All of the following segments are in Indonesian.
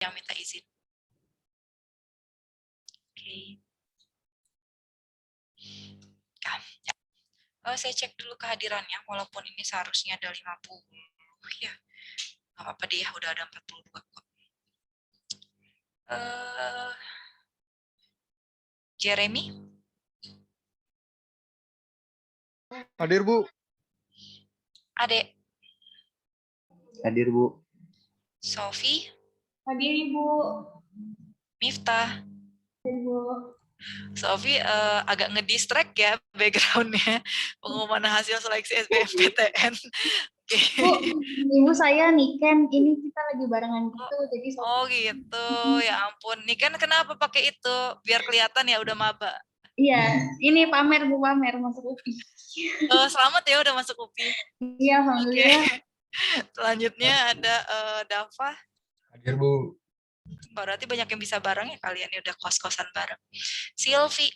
yang minta izin. Oke. Saya cek dulu kehadirannya, walaupun ini seharusnya ada 50 ya. Nggak apa-apa deh ya, udah ada 42 kok. Jeremy? Hadir, Bu. Adek? Hadir, Bu. Sophie? Hadir, Ibu. Miftah? Hadir, Bu. Sophie agak ngedistract ya backgroundnya pengumuman hasil seleksi SBMPTN. Oke. Bu, Ibu saya Niken, ini kita lagi barengan gitu, jadi Oh gitu, ya ampun. Nih kan kenapa pakai itu? Biar kelihatan ya udah maba. iya, ini pamer Bu, pamer masuk UPI. Selamat ya udah masuk UPI. Iya, alhamdulillah. Selanjutnya ada Dava. Hadir, Bu. Berarti banyak yang bisa bareng ya kalian ya udah kos-kosan bareng. Silvi.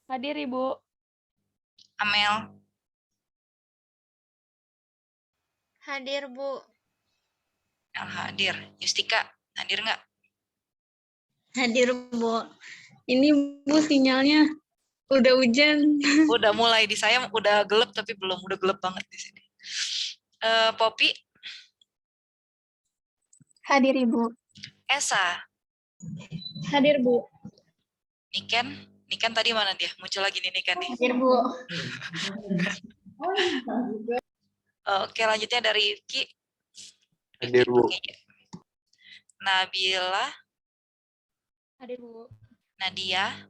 Hadir, Ibu. Amel. Hadir, Bu. Yang hadir. Yustika, hadir nggak? Hadir, Bu. Ini, Bu, sinyalnya udah hujan. Udah mulai di saya udah gelap tapi belum udah gelap banget di sini. Poppy. Hadir, Ibu. Esa. Hadir, Bu. Niken tadi mana dia? Muncul lagi nih Niken nih. Hadir, Bu. Oke, lanjutnya dari Rifki. Hadir, Bu. Nabila. Hadir, Bu. Nadia.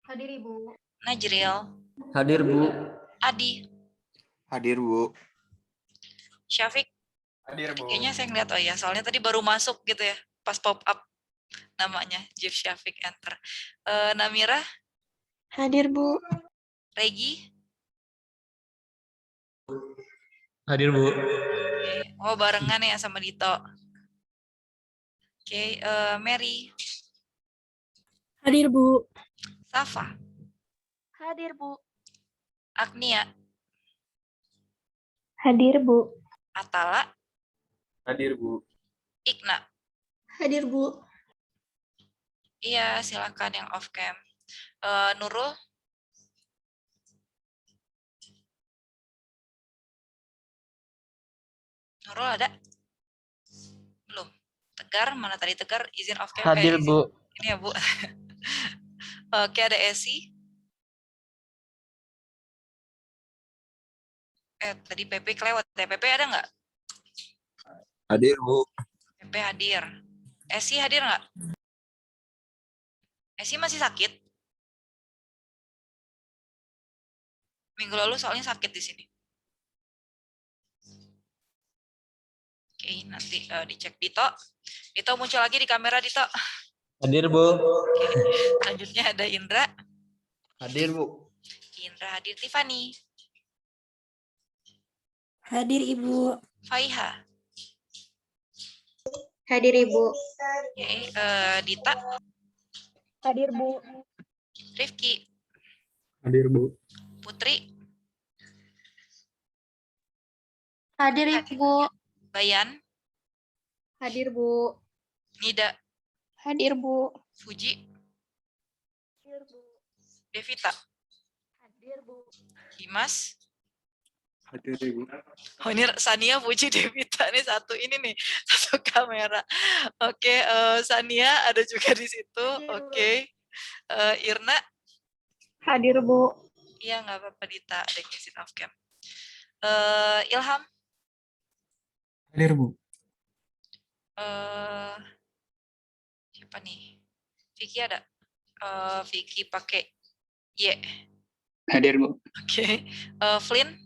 Hadir, Ibu. Najril. Hadir, Bu. Adi. Hadir, Bu. Syafiq. Hadir, Bu. Kayaknya saya ngeliat, oh ya, soalnya tadi baru masuk gitu ya, pas pop up namanya, Jif Syafiq enter. Namira. Hadir, Bu. Regi. Hadir, Bu. Oke. Oh, barengan ya sama Dito. Oke, Mary. Hadir, Bu. Safa. Hadir, Bu. Agnia. Hadir, Bu. Atala. Hadir, Bu. Ikna. Hadir, Bu. Iya, silakan yang off cam. Nurul. Nurul ada? Belum. Tegar, mana tadi Tegar? Izin off cam. Hadir, izin. Bu. Ini ya, Bu. Oke, ada Esi. Tadi PP kelewat. PP ada nggak? Hadir, Bu. PP hadir. Esi hadir nggak? Esi masih sakit? Minggu lalu soalnya sakit di sini. Oke, nanti dicek Dito. Dito muncul lagi di kamera, Dito. Hadir, Bu. Oke. Selanjutnya ada Indra. Hadir, Bu. Indra hadir. Tiffany. Hadir, Ibu. Faiha. Hadir, Ibu. Oke, Dita. Hadir, Bu. Rifki. Hadir, Bu. Putri. Hadir, Ibu. Bayan. Hadir, Bu. Nida. Hadir, Bu. Fuji. Hadir, Bu. Devita. Hadir, Bu. Dimas. Hadir, Ibu. Oh, ini Sania, Puji, Devita nih satu ini nih, satu kamera. Oke, Sania ada juga di situ. Oke. Irna. Hadir, Bu. Iya, nggak apa-apa Dita, ada yang ngisi off cam. Ilham. Hadir, Bu. Siapa nih? Vicky ada? Vicky pakai Y. Hadir, Bu. Oke. Flynn.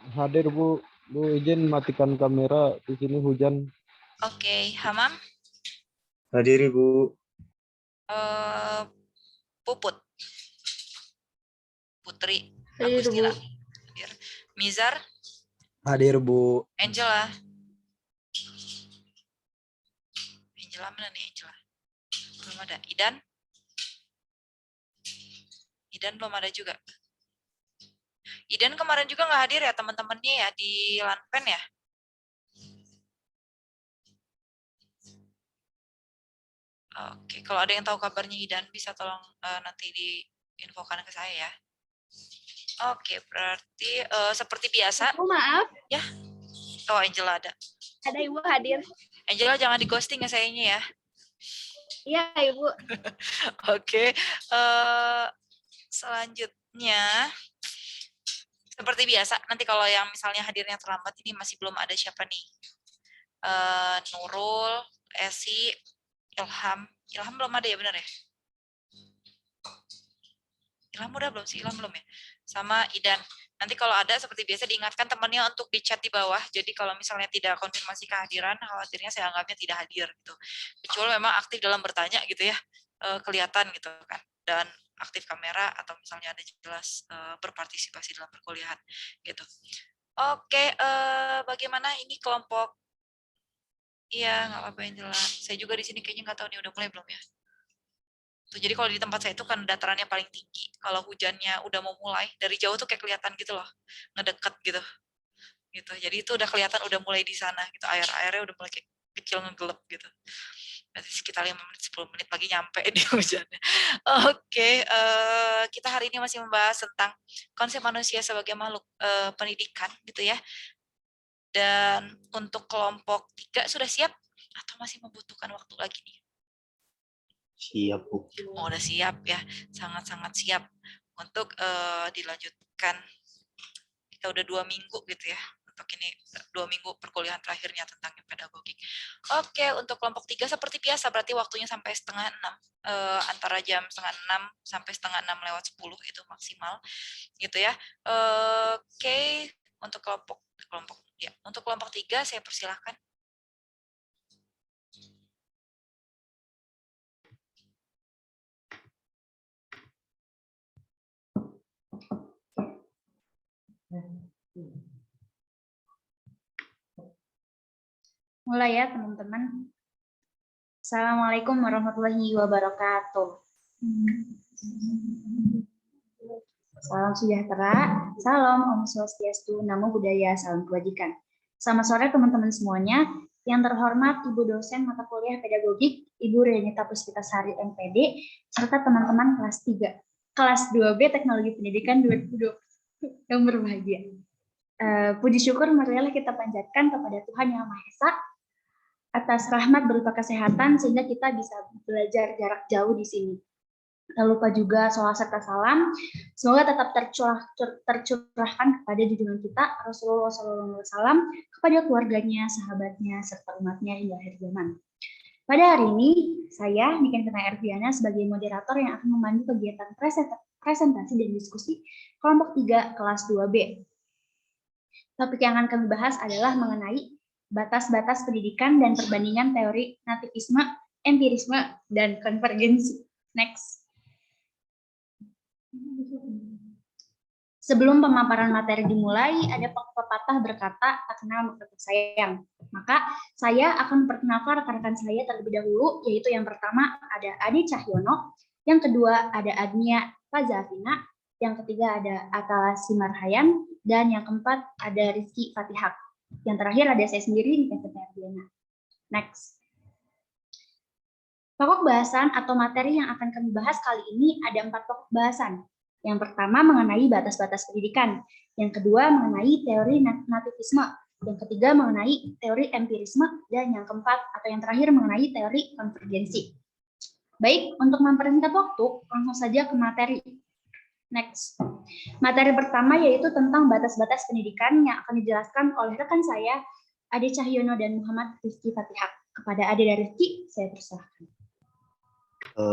Hadir, Bu. Bu izin matikan kamera, di sini hujan. Oke. Hamam. Hadir, Ibu. Puput. Putri. Hadir, Agustina. Bu. Hadir. Mizar. Hadir, Bu. Angela. Angela mana nih Angela? Belum ada. Idan. Idan belum ada juga. Idan kemarin juga nggak hadir ya teman-temannya ya di Lanpen ya? Oke, kalau ada yang tahu kabarnya Idan bisa tolong nanti diinfokan ke saya ya. Oke, berarti seperti biasa. Ibu maaf, Ya, oh Angela ada. ada Ibu hadir. Angela jangan di ghosting ya sayangnya ya. Iya Ibu. Oke, selanjutnya seperti biasa nanti kalau yang misalnya hadirnya terlambat ini masih belum ada siapa nih? Nurul, Esi, Ilham. Ilham belum ada ya benar ya? Ilham udah belum sih? Ilham belum ya? Sama Idan. Nanti kalau ada seperti biasa diingatkan temannya untuk di chat di bawah. Jadi kalau misalnya tidak konfirmasi kehadiran, khawatirnya saya anggapnya tidak hadir gitu. Kecuali memang aktif dalam bertanya gitu ya, kelihatan gitu kan. Dan aktif kamera atau misalnya ada jelas berpartisipasi dalam perkuliahan gitu. Oke, bagaimana ini kelompok? Iya, nggak apa-apa yang jelas. Saya juga di sini kayaknya nggak tahu nih udah mulai belum ya. Tuh, jadi kalau di tempat saya itu kan datarannya paling tinggi. Kalau hujannya udah mau mulai, dari jauh tuh kayak kelihatan gitu loh, ngedeket gitu. Gitu. Jadi itu udah kelihatan udah mulai di sana gitu. Airnya udah mulai kayak kecil ngegelap gitu. Berarti sekitar 5 menit 10 menit lagi nyampe di hujannya. Oke, kita hari ini masih membahas tentang konsep manusia sebagai makhluk pendidikan gitu ya. Dan untuk kelompok 3 sudah siap atau masih membutuhkan waktu lagi nih? Siap, Bu. Oh, udah siap ya, sangat-sangat siap untuk dilanjutkan. Kita udah 2 minggu gitu ya, untuk ini 2 minggu perkuliahan terakhirnya tentang pedagogik. Oke, untuk kelompok 3 seperti biasa, berarti waktunya sampai setengah 6, antara jam setengah 6 sampai setengah 6 lewat 10 itu maksimal, gitu ya. Oke, untuk kelompok 3 saya persilahkan. Mulai ya teman-teman. Assalamualaikum warahmatullahi wabarakatuh. Salam sejahtera, salam Om Swastiastu, Namo Buddhaya, salam kebajikan. Selamat sore teman-teman semuanya. Yang terhormat Ibu dosen mata kuliah pedagogik, Ibu Renita Puspitasari MPD, serta teman-teman kelas 3, kelas 2B Teknologi Pendidikan 2020 yang berbahagia. Puji syukur marilah kita panjatkan kepada Tuhan Yang Maha Esa atas rahmat berupa kesehatan sehingga kita bisa belajar jarak jauh di sini. Tak lupa juga sholawat serta salam. Semoga tetap tercurahkan kepada junjungan kita Rasulullah SAW, kepada keluarganya, sahabatnya, serta umatnya hingga akhir zaman. Pada hari ini, saya Niken Kena Erviana sebagai moderator yang akan memandu kegiatan presentasi dan diskusi kelompok 3 kelas 2B. Topik yang akan kami bahas adalah mengenai batas-batas pendidikan dan perbandingan teori nativisme, empirisme, dan konvergensi. Next. Sebelum pemaparan materi dimulai, ada pepatah berkata, tak kenal maka tak sayang. Maka saya akan memperkenalkan rekan-rekan saya terlebih dahulu, yaitu yang pertama ada Adi Cahyono, yang kedua ada Agnia Fazafina, yang ketiga ada Atala Simarhayan, dan yang keempat ada Rizky Fatihak. Yang terakhir ada saya sendiri, Nika Ardiana. Next. Pokok bahasan atau materi yang akan kami bahas kali ini ada 4 pokok bahasan. Yang pertama mengenai batas-batas pendidikan, yang kedua mengenai teori nativisme, yang ketiga mengenai teori empirisme, dan yang keempat atau yang terakhir mengenai teori konvergensi. Baik, untuk mempersingkat waktu, langsung saja ke materi. Next. Materi pertama yaitu tentang batas-batas pendidikan yang akan dijelaskan oleh rekan saya, Ade Cahyono dan Muhammad Rizky Fatihak. Kepada Ade dan Rizky, saya persilahkan.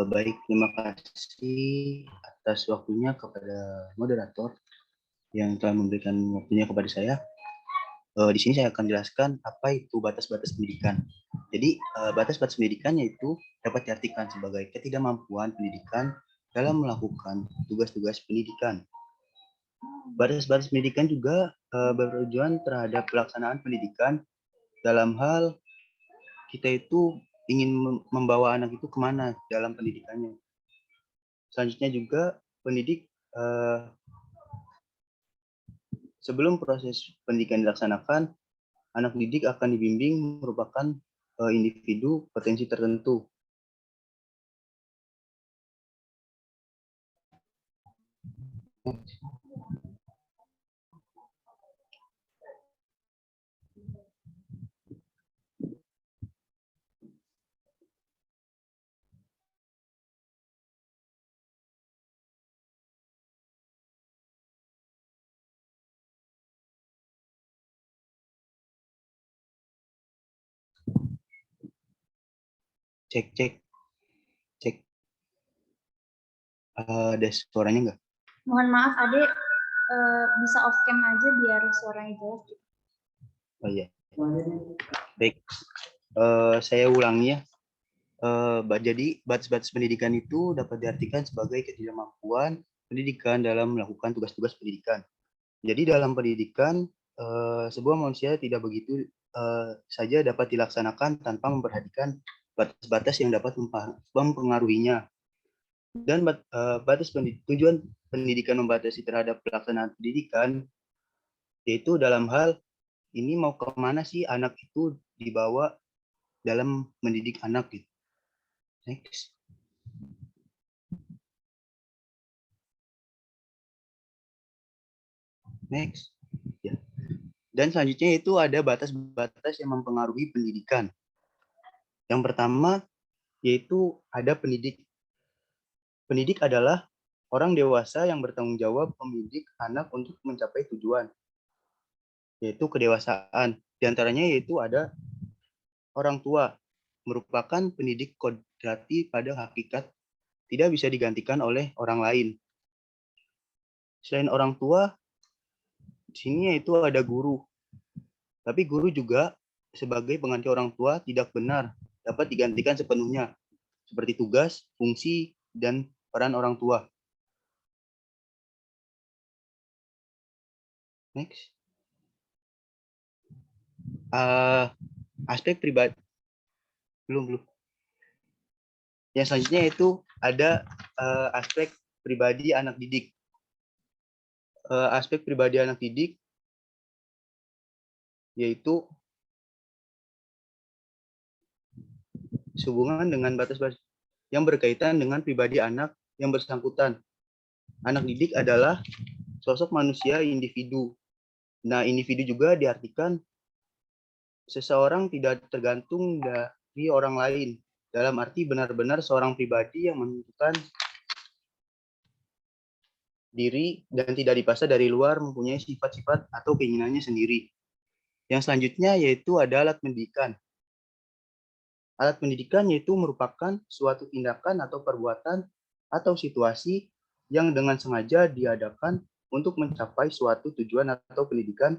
Baik, terima kasih atas waktunya kepada moderator yang telah memberikan waktunya kepada saya. Di sini saya akan jelaskan apa itu batas-batas pendidikan. Jadi, batas-batas pendidikan yaitu dapat diartikan sebagai ketidakmampuan pendidikan dalam melakukan tugas-tugas pendidikan. Batas-batas pendidikan juga bertujuan terhadap pelaksanaan pendidikan dalam hal kita itu ingin membawa anak itu kemana dalam pendidikannya. Selanjutnya juga pendidik sebelum proses pendidikan dilaksanakan, anak didik akan dibimbing merupakan individu potensi tertentu. Cek, cek, cek. Ada suaranya nggak? Mohon maaf, Ade, bisa off cam aja biar suaranya jelas. Oh iya. Baik. Saya ulangi ya. Jadi batas-batas pendidikan itu dapat diartikan sebagai ketidakmampuan pendidikan dalam melakukan tugas-tugas pendidikan. Jadi dalam pendidikan, sebuah manusia tidak begitu saja dapat dilaksanakan tanpa memperhatikan batas-batas yang dapat mempengaruhinya. Dan tujuan pendidikan membatasi terhadap pelaksanaan pendidikan, yaitu dalam hal ini mau kemana sih anak itu dibawa dalam mendidik anak gitu. Next. Next. Ya. Dan selanjutnya itu ada batas-batas yang mempengaruhi pendidikan. Yang pertama yaitu ada pendidik. Pendidik adalah orang dewasa yang bertanggung jawab mendidik anak untuk mencapai tujuan, yaitu kedewasaan. Di antaranya yaitu ada orang tua, merupakan pendidik kodrati pada hakikat tidak bisa digantikan oleh orang lain. Selain orang tua, di sini yaitu ada guru. Tapi guru juga sebagai pengganti orang tua tidak benar dapat digantikan sepenuhnya, seperti tugas, fungsi, dan peran orang tua. Next. Aspek pribadi. Belum. Yang selanjutnya itu ada aspek pribadi anak didik. Aspek pribadi anak didik yaitu sehubungan dengan batas-batas yang berkaitan dengan pribadi anak yang bersangkutan. Anak didik adalah sosok manusia individu. Nah, individu juga diartikan seseorang tidak tergantung dari orang lain. Dalam arti benar-benar seorang pribadi yang menentukan diri dan tidak dipaksa dari luar, mempunyai sifat-sifat atau keinginannya sendiri. Yang selanjutnya yaitu ada alat pendidikan. Alat pendidikan yaitu merupakan suatu tindakan atau perbuatan atau situasi yang dengan sengaja diadakan untuk mencapai suatu tujuan atau pendidikan.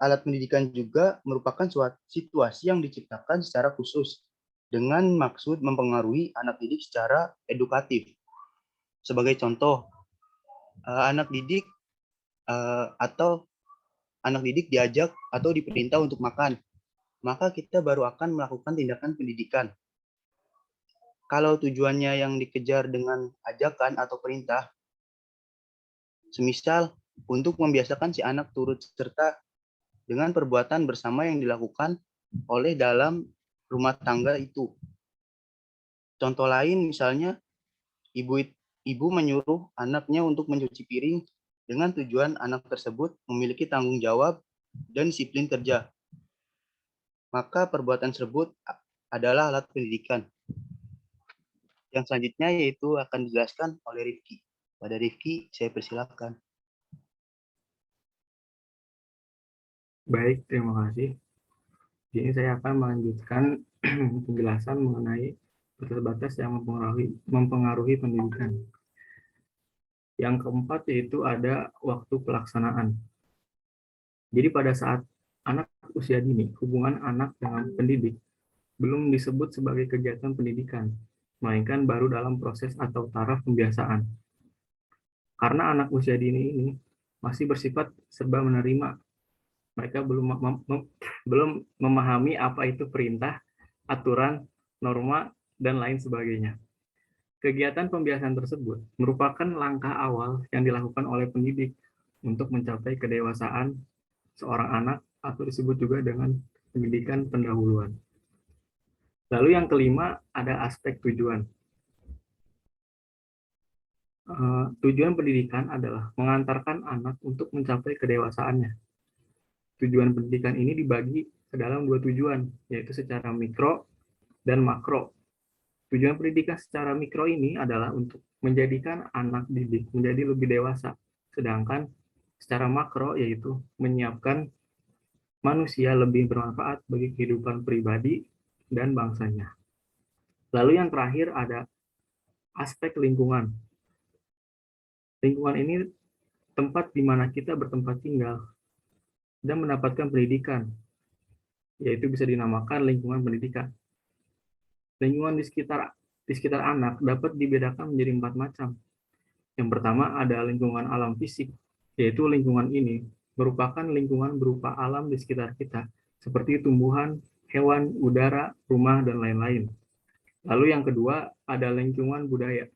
Alat pendidikan juga merupakan suatu situasi yang diciptakan secara khusus dengan maksud mempengaruhi anak didik secara edukatif. Sebagai contoh, anak didik diajak atau diperintah untuk makan, maka kita baru akan melakukan tindakan pendidikan. Kalau tujuannya yang dikejar dengan ajakan atau perintah, semisal untuk membiasakan si anak turut serta dengan perbuatan bersama yang dilakukan oleh dalam rumah tangga itu. Contoh lain misalnya, ibu menyuruh anaknya untuk mencuci piring dengan tujuan anak tersebut memiliki tanggung jawab dan disiplin kerja. Maka perbuatan tersebut adalah alat pendidikan. Yang selanjutnya yaitu akan dijelaskan oleh Rifki. Pada Rifki, saya persilakan. Baik, terima kasih. Jadi saya akan melanjutkan penjelasan mengenai batas-batas yang mempengaruhi pendidikan. Yang keempat yaitu ada waktu pelaksanaan. Jadi pada saat anak usia dini, hubungan anak dengan pendidik belum disebut sebagai kegiatan pendidikan, melainkan baru dalam proses atau taraf pembiasaan. Karena anak usia dini ini masih bersifat serba menerima, mereka belum memahami apa itu perintah, aturan, norma, dan lain sebagainya. Kegiatan pembiasaan tersebut merupakan langkah awal yang dilakukan oleh pendidik untuk mencapai kedewasaan seorang anak atau disebut juga dengan pendidikan pendahuluan. Lalu yang kelima ada aspek tujuan. tujuan pendidikan adalah mengantarkan anak untuk mencapai kedewasaannya. Tujuan pendidikan ini dibagi ke dalam dua tujuan, yaitu secara mikro dan makro. Tujuan pendidikan secara mikro ini adalah untuk menjadikan anak didik menjadi lebih dewasa, sedangkan secara makro yaitu menyiapkan manusia lebih bermanfaat bagi kehidupan pribadi dan bangsanya. Lalu yang terakhir ada aspek lingkungan. Lingkungan ini tempat di mana kita bertempat tinggal dan mendapatkan pendidikan, yaitu bisa dinamakan lingkungan pendidikan. Lingkungan di sekitar anak dapat dibedakan menjadi 4 macam. Yang pertama ada lingkungan alam fisik, yaitu lingkungan ini merupakan lingkungan berupa alam di sekitar kita, seperti tumbuhan, hewan, udara, rumah, dan lain-lain. Lalu yang kedua ada lingkungan budaya,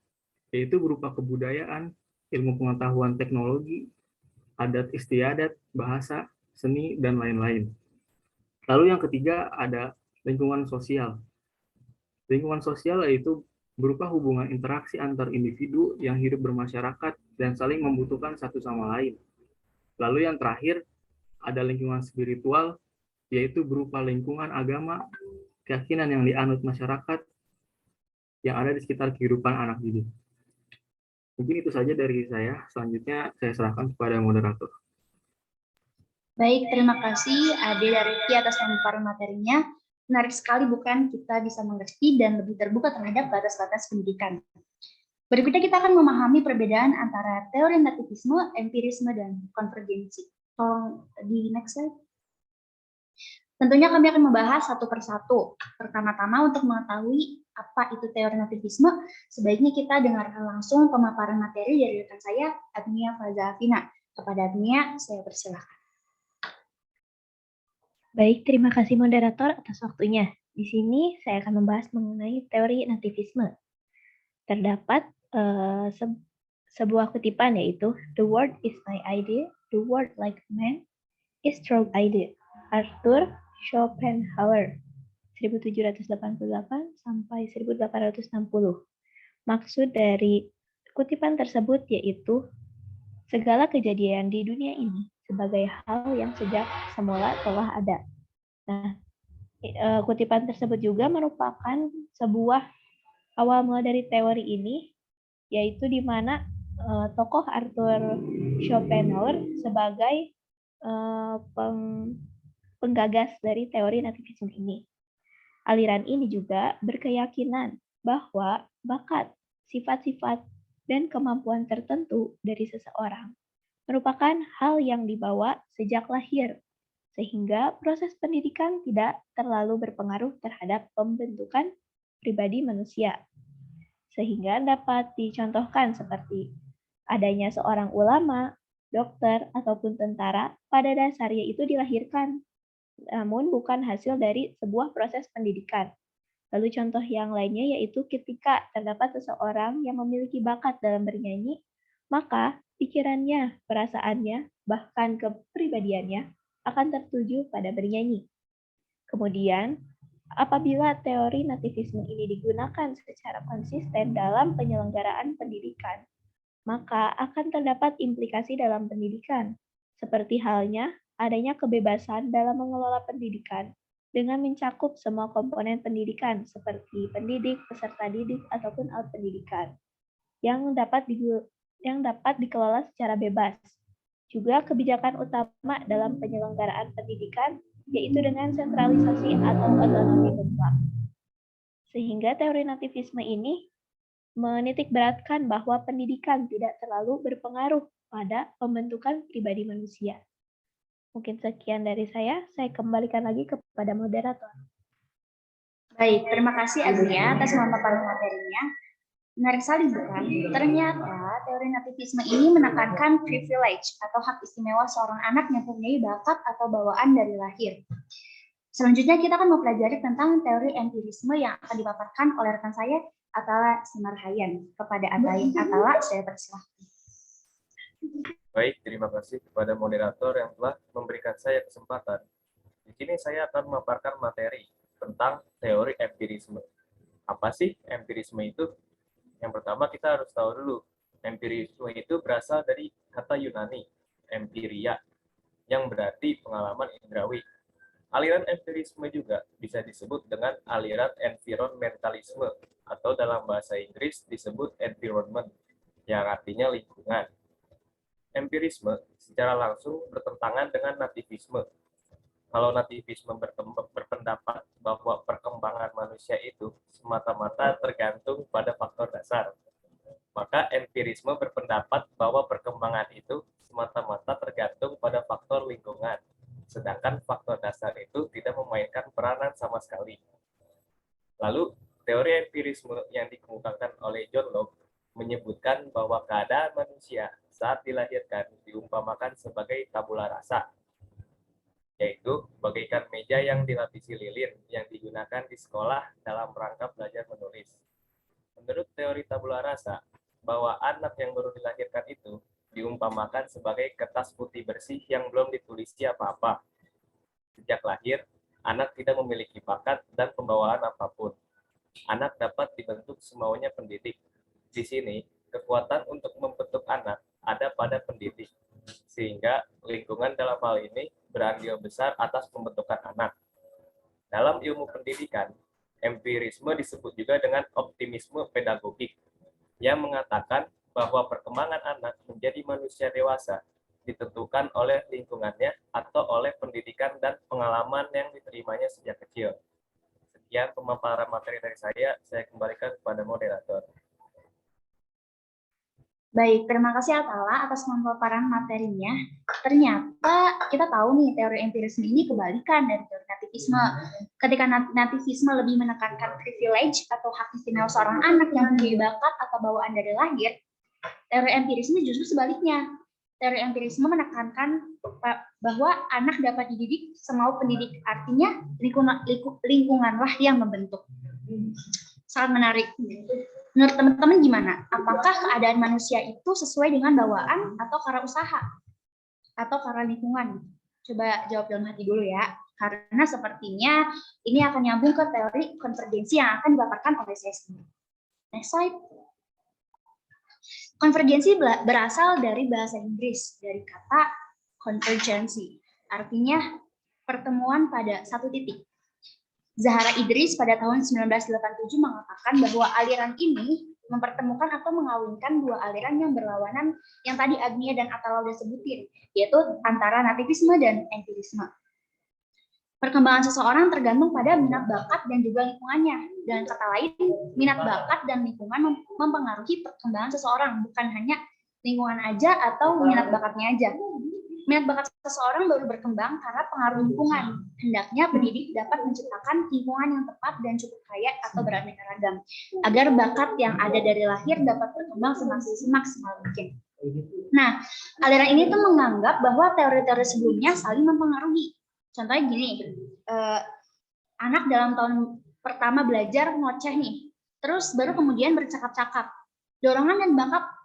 yaitu berupa kebudayaan, ilmu pengetahuan teknologi, adat istiadat, bahasa, seni, dan lain-lain. Lalu yang ketiga ada lingkungan sosial. Lingkungan sosial yaitu berupa hubungan interaksi antar individu yang hidup bermasyarakat dan saling membutuhkan satu sama lain. Lalu yang terakhir ada lingkungan spiritual, yaitu berupa lingkungan agama, keyakinan yang dianut masyarakat yang ada di sekitar kehidupan anak didik. Mungkin itu saja dari saya. Selanjutnya saya serahkan kepada moderator. Baik, terima kasih Ade dan Rifki atas pemaparan materinya. Menarik sekali bukan, kita bisa mengerti dan lebih terbuka terhadap batas-batas pendidikan. Berikutnya kita akan memahami perbedaan antara teori nativisme, empirisme, dan konvergensi. Tolong di next slide. Tentunya kami akan membahas satu persatu. Pertama-tama untuk mengetahui apa itu teori nativisme, sebaiknya kita dengarkan langsung pemaparan materi dari rekan saya, Agnia Fazafina. Kepada Agnia, saya persilahkan. Baik, terima kasih moderator atas waktunya. Di sini saya akan membahas mengenai teori nativisme. Terdapat sebuah kutipan yaitu The world is my idea, the world like man is strong idea. Arthur Schopenhauer 1788 sampai 1860. Maksud dari kutipan tersebut yaitu segala kejadian di dunia ini sebagai hal yang sejak semula telah ada. Nah, kutipan tersebut juga merupakan sebuah awal mula dari teori ini, yaitu di mana tokoh Arthur Schopenhauer sebagai penggagas dari teori nativisme ini. Aliran ini juga berkeyakinan bahwa bakat, sifat-sifat, dan kemampuan tertentu dari seseorang merupakan hal yang dibawa sejak lahir, sehingga proses pendidikan tidak terlalu berpengaruh terhadap pembentukan pribadi manusia. Sehingga dapat dicontohkan seperti adanya seorang ulama, dokter, ataupun tentara pada dasarnya itu dilahirkan, namun bukan hasil dari sebuah proses pendidikan. Lalu contoh yang lainnya yaitu ketika terdapat seseorang yang memiliki bakat dalam bernyanyi, maka pikirannya, perasaannya, bahkan kepribadiannya akan tertuju pada bernyanyi. Kemudian, apabila teori nativisme ini digunakan secara konsisten dalam penyelenggaraan pendidikan, maka akan terdapat implikasi dalam pendidikan, seperti halnya adanya kebebasan dalam mengelola pendidikan dengan mencakup semua komponen pendidikan seperti pendidik, peserta didik, ataupun alat pendidikan yang dapat dikelola secara bebas. Juga kebijakan utama dalam penyelenggaraan pendidikan yaitu dengan sentralisasi atau otonomi mutlak. Sehingga teori nativisme ini menitikberatkan bahwa pendidikan tidak terlalu berpengaruh pada pembentukan pribadi manusia. Mungkin sekian dari saya kembalikan lagi kepada moderator. Baik, terima kasih Agnia atas pemaparan materinya. Menarik sekali bukan? Ternyata teori nativisme ini menekankan privilege atau hak istimewa seorang anak yang mempunyai bakat atau bawaan dari lahir. Selanjutnya kita akan mempelajari tentang teori empirisme yang akan dipaparkan oleh rekan saya, Atala Simarhayan. Kepada Atala, saya persilahkan. Baik, terima kasih kepada moderator yang telah memberikan saya kesempatan. Di sini saya akan memaparkan materi tentang teori empirisme. Apa sih empirisme itu? Yang pertama kita harus tahu dulu, Empirisme itu berasal dari kata Yunani, empiria, yang berarti pengalaman indrawi. Aliran empirisme juga bisa disebut dengan aliran environmentalisme, atau dalam bahasa Inggris disebut environment, yang artinya lingkungan. Empirisme secara langsung bertentangan dengan nativisme. Kalau nativisme berpendapat bahwa perkembangan manusia itu semata-mata tergantung pada faktor dasar, maka empirisme berpendapat bahwa perkembangan itu semata-mata tergantung pada faktor lingkungan, sedangkan faktor dasar itu tidak memainkan peranan sama sekali. Lalu, teori empirisme yang dikemukakan oleh John Locke menyebutkan bahwa keadaan manusia saat dilahirkan diumpamakan sebagai tabula rasa, yaitu bagaikan meja yang dilapisi lilin yang digunakan di sekolah dalam rangka belajar menulis. Menurut teori tabula rasa, bahwa anak yang baru dilahirkan itu diumpamakan sebagai kertas putih bersih yang belum ditulisi apa-apa. Sejak lahir, anak tidak memiliki bakat dan pembawaan apapun. Anak dapat dibentuk semaunya pendidik. Di sini, kekuatan untuk membentuk anak ada pada pendidik, sehingga lingkungan dalam hal ini berandil besar atas pembentukan anak. Dalam ilmu pendidikan, empirisme disebut juga dengan optimisme pedagogik, yang mengatakan bahwa perkembangan anak menjadi manusia dewasa ditentukan oleh lingkungannya atau oleh pendidikan dan pengalaman yang diterimanya sejak kecil. Sekian pemaparan materi dari saya kembalikan kepada moderator. Baik, terima kasih Atala atas pemaparan materinya. Ternyata kita tahu nih teori empirisme ini kebalikan dari teori nativisme. Ketika nativisme lebih menekankan privilege atau hak istimewa seorang anak yang memiliki bakat atau bawaan dari lahir, teori empirisme justru sebaliknya. Teori empirisme menekankan bahwa anak dapat dididik semau pendidik, artinya lingkunganlah yang membentuk. Sangat menarik. Menurut teman-teman gimana? Apakah keadaan manusia itu sesuai dengan bawaan atau karena usaha? Atau karena lingkungan? Coba jawab dalam hati dulu ya. Karena sepertinya ini akan nyambung ke teori konvergensi yang akan dipaparkan oleh saya sendiri. Next slide. Konvergensi berasal dari bahasa Inggris, dari kata convergency. Artinya pertemuan pada satu titik. Zahara Idris pada tahun 1987 mengatakan bahwa aliran ini mempertemukan atau mengawinkan dua aliran yang berlawanan yang tadi Agnia dan Atala sudah sebutin, yaitu antara nativisme dan empirisme. Perkembangan seseorang tergantung pada minat bakat dan juga lingkungannya. Dengan kata lain, minat bakat dan lingkungan mempengaruhi perkembangan seseorang, bukan hanya lingkungan aja atau minat bakatnya aja. Minat bakat seseorang baru berkembang karena pengaruh lingkungan. Hendaknya pendidik dapat menciptakan lingkungan yang tepat dan cukup kaya atau beraneka ragam, agar bakat yang ada dari lahir dapat berkembang semaksimal mungkin. Nah, aliran ini tuh menganggap bahwa teori-teori sebelumnya saling mempengaruhi. Contohnya gini, anak dalam tahun pertama belajar ngoceh nih, terus baru kemudian bercakap-cakap. Dorongan dan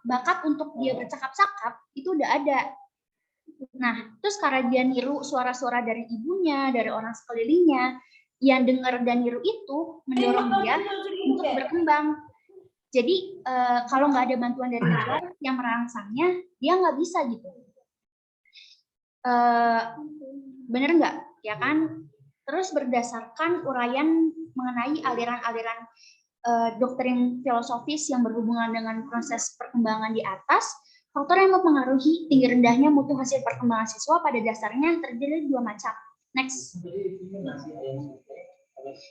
bakat untuk dia bercakap-cakap itu udah ada. Nah, terus karena dia niru suara-suara dari ibunya, dari orang sekelilingnya, yang dengar dan niru itu mendorong dia untuk berkembang. Jadi kalau nggak ada bantuan dari luar yang merangsangnya, dia nggak bisa gitu. Bener nggak? Ya kan? Terus berdasarkan uraian mengenai aliran-aliran doktrin filosofis yang berhubungan dengan proses perkembangan di atas, faktor yang mempengaruhi tinggi rendahnya mutu hasil perkembangan siswa pada dasarnya terdiri dua macam. Next.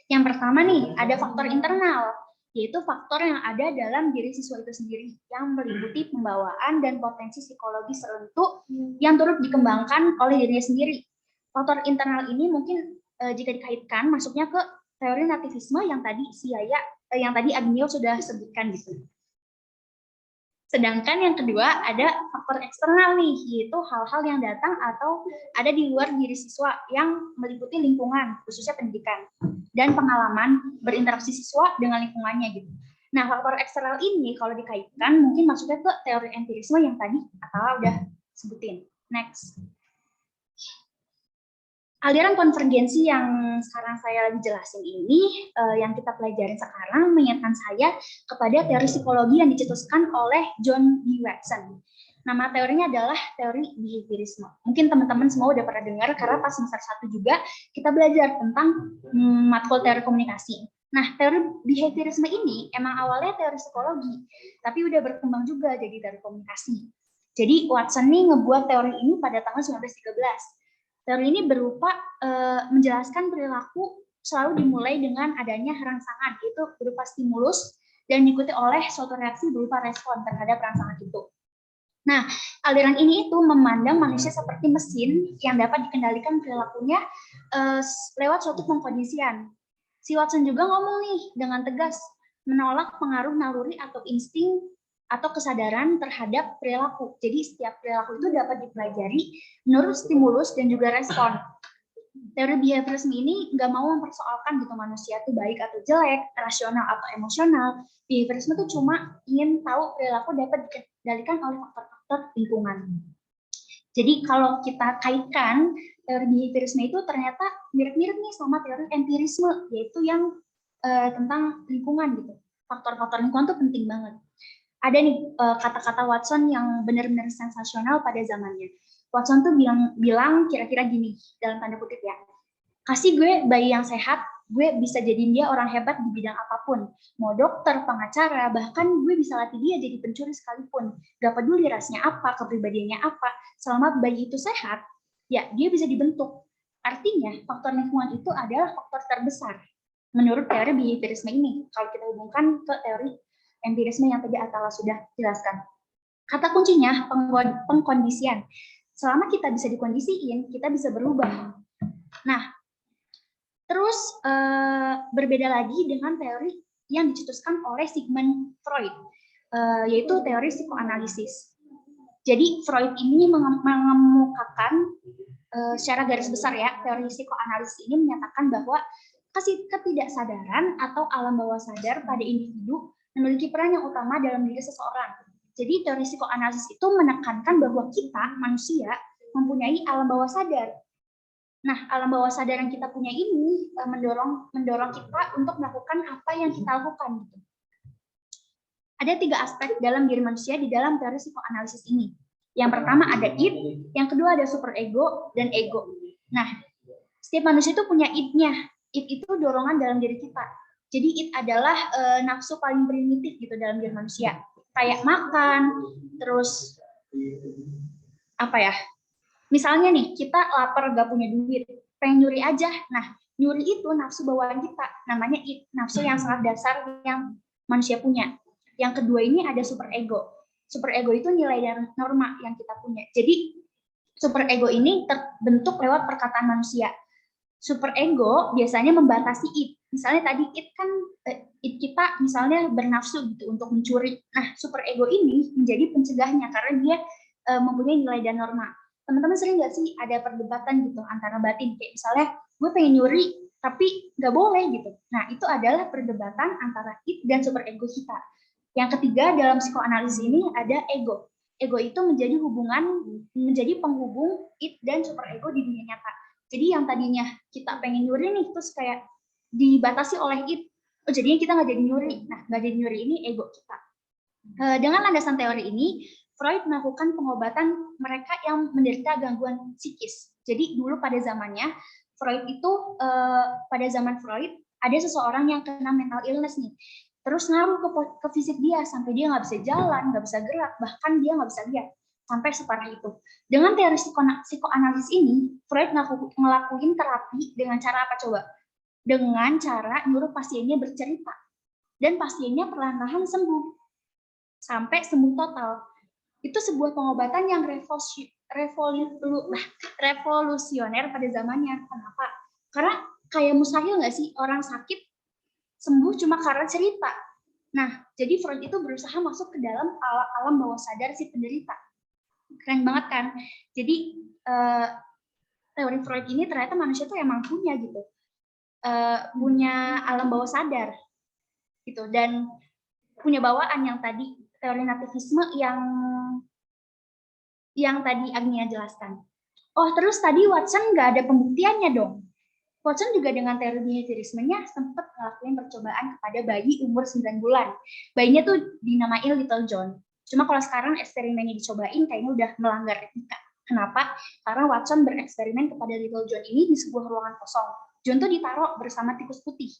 Yang pertama nih, ada faktor internal, yaitu faktor yang ada dalam diri siswa itu sendiri, yang meliputi pembawaan dan potensi psikologis tertentu yang turut dikembangkan oleh dirinya sendiri. Faktor internal ini mungkin jika dikaitkan masuknya ke teori nativisme yang tadi yang tadi Agnio sudah sebutkan gitu. Sedangkan yang kedua ada faktor eksternal nih, yaitu hal-hal yang datang atau ada di luar diri siswa yang meliputi lingkungan, khususnya pendidikan, dan pengalaman berinteraksi siswa dengan lingkungannya gitu. Nah, faktor eksternal ini kalau dikaitkan mungkin masuknya ke teori empirisme yang tadi Atala udah sebutin. Next. Aliran konvergensi yang sekarang saya lagi jelasin ini, yang kita pelajarin sekarang, mengingatkan saya kepada teori psikologi yang dicetuskan oleh John B. Watson. Nama teorinya adalah teori behaviorisme. Mungkin teman-teman semua udah pernah dengar, karena pas semester 1 juga kita belajar tentang matkul teori komunikasi. Nah, teori behaviorisme ini emang awalnya teori psikologi, tapi udah berkembang juga jadi teori komunikasi. Jadi Watson nih ngebuat teori ini pada tahun 1913. Teori ini berupa menjelaskan perilaku selalu dimulai dengan adanya rangsangan, yaitu berupa stimulus dan diikuti oleh suatu reaksi berupa respon terhadap rangsangan itu. Nah, aliran ini itu memandang manusia seperti mesin yang dapat dikendalikan perilakunya lewat suatu pengkondisian. Si Watson juga ngomong nih dengan tegas, menolak pengaruh naluri atau insting atau kesadaran terhadap perilaku. Jadi setiap perilaku itu dapat dipelajari menurut stimulus dan juga respon. Teori behaviorisme ini nggak mau mempersoalkan gitu manusia itu baik atau jelek, rasional atau emosional. Behaviorisme itu cuma ingin tahu perilaku dapat dikendalikan oleh faktor-faktor lingkungan. Jadi kalau kita kaitkan teori behaviorisme itu ternyata mirip-mirip nih sama teori empirisme, yaitu yang tentang lingkungan gitu. Faktor-faktor lingkungan itu penting banget. Ada nih kata-kata Watson yang benar-benar sensasional pada zamannya. Watson tuh bilang kira-kira gini, dalam tanda kutip ya, kasih gue bayi yang sehat, gue bisa jadiin dia orang hebat di bidang apapun. Mau dokter, pengacara, bahkan gue bisa latih dia jadi pencuri sekalipun. Gak peduli rasnya apa, kepribadiannya apa, selama bayi itu sehat, ya dia bisa dibentuk. Artinya, faktor lingkungan itu adalah faktor terbesar menurut teori behaviorisme ini, kalau kita hubungkan ke teori empirisme yang tadi Atala sudah jelaskan. Kata kuncinya pengkondisian. Selama kita bisa dikondisiin, kita bisa berubah. Nah, terus berbeda lagi dengan teori yang dicetuskan oleh Sigmund Freud, yaitu teori psikoanalisis. Jadi Freud ini mengemukakan secara garis besar ya, teori psikoanalisis ini menyatakan bahwa ketidaksadaran atau alam bawah sadar pada individu memiliki peran yang utama dalam diri seseorang. Jadi teori psikoanalisis itu menekankan bahwa kita, manusia, mempunyai alam bawah sadar. Nah, alam bawah sadar yang kita punya ini mendorong kita untuk melakukan apa yang kita lakukan. Ada 3 aspek dalam diri manusia di dalam teori psikoanalisis ini. Yang pertama ada id, yang kedua ada superego, dan ego. Nah, setiap manusia itu punya id-nya. Id itu dorongan dalam diri kita. Jadi id adalah nafsu paling primitif gitu dalam diri manusia. Kayak makan, terus apa ya? Misalnya nih, kita lapar gak punya duit, pengen nyuri aja. Nah, nyuri itu nafsu bawaan kita, namanya id, nafsu yang sangat dasar yang manusia punya. Yang kedua ini ada superego. Superego itu nilai dan norma yang kita punya. Jadi superego ini terbentuk lewat perkataan manusia. Superego biasanya membatasi id. Misalnya tadi id kan id kita misalnya bernafsu gitu untuk mencuri. Nah, superego ini menjadi pencegahnya karena dia mempunyai nilai dan norma. Teman-teman sering nggak sih ada perdebatan gitu antara batin, kayak misalnya gue pengen nyuri tapi nggak boleh gitu. Nah, itu adalah perdebatan antara id dan superego kita. Yang ketiga dalam psikoanalisis ini ada ego. Ego itu menjadi penghubung id dan superego di dunia nyata. Jadi yang tadinya kita pengen nyuri nih, terus kayak dibatasi oleh id, oh jadinya kita nggak jadi nyuri. Nah, nggak jadi nyuri ini ego kita. Dengan landasan teori ini, Freud melakukan pengobatan mereka yang menderita gangguan psikis. Jadi dulu pada zamannya, Freud itu pada zaman Freud ada seseorang yang kena mental illness nih. Terus ngaruh ke fisik dia sampai dia nggak bisa jalan, nggak bisa gerak, bahkan dia nggak bisa lihat. Sampai separah itu. Dengan teori psikoanalisis ini, Freud ngelakuin terapi dengan cara apa coba? Dengan cara nyuruh pasiennya bercerita. Dan pasiennya perlahan-lahan sembuh. Sampai sembuh total. Itu sebuah pengobatan yang revolusioner pada zamannya. Kenapa? Karena kayak mustahil nggak sih orang sakit sembuh cuma karena cerita. Nah, jadi Freud itu berusaha masuk ke dalam alam bawah sadar si penderita. Keren banget kan? Jadi teori Freud ini ternyata manusia tuh emang punya gitu, punya alam bawah sadar gitu, dan punya bawaan yang tadi teori nativisme yang tadi Agnia jelaskan. Oh, terus tadi Watson nggak ada pembuktiannya dong. Watson juga dengan teori behaviorismenya sempat ngelakuin percobaan kepada bayi umur 9 bulan. Bayinya tuh dinamain Little John. Cuma kalau sekarang eksperimennya dicobain kayaknya udah melanggar etika. Kenapa? Karena Watson bereksperimen kepada Little John ini di sebuah ruangan kosong. John tuh ditaruh bersama tikus putih.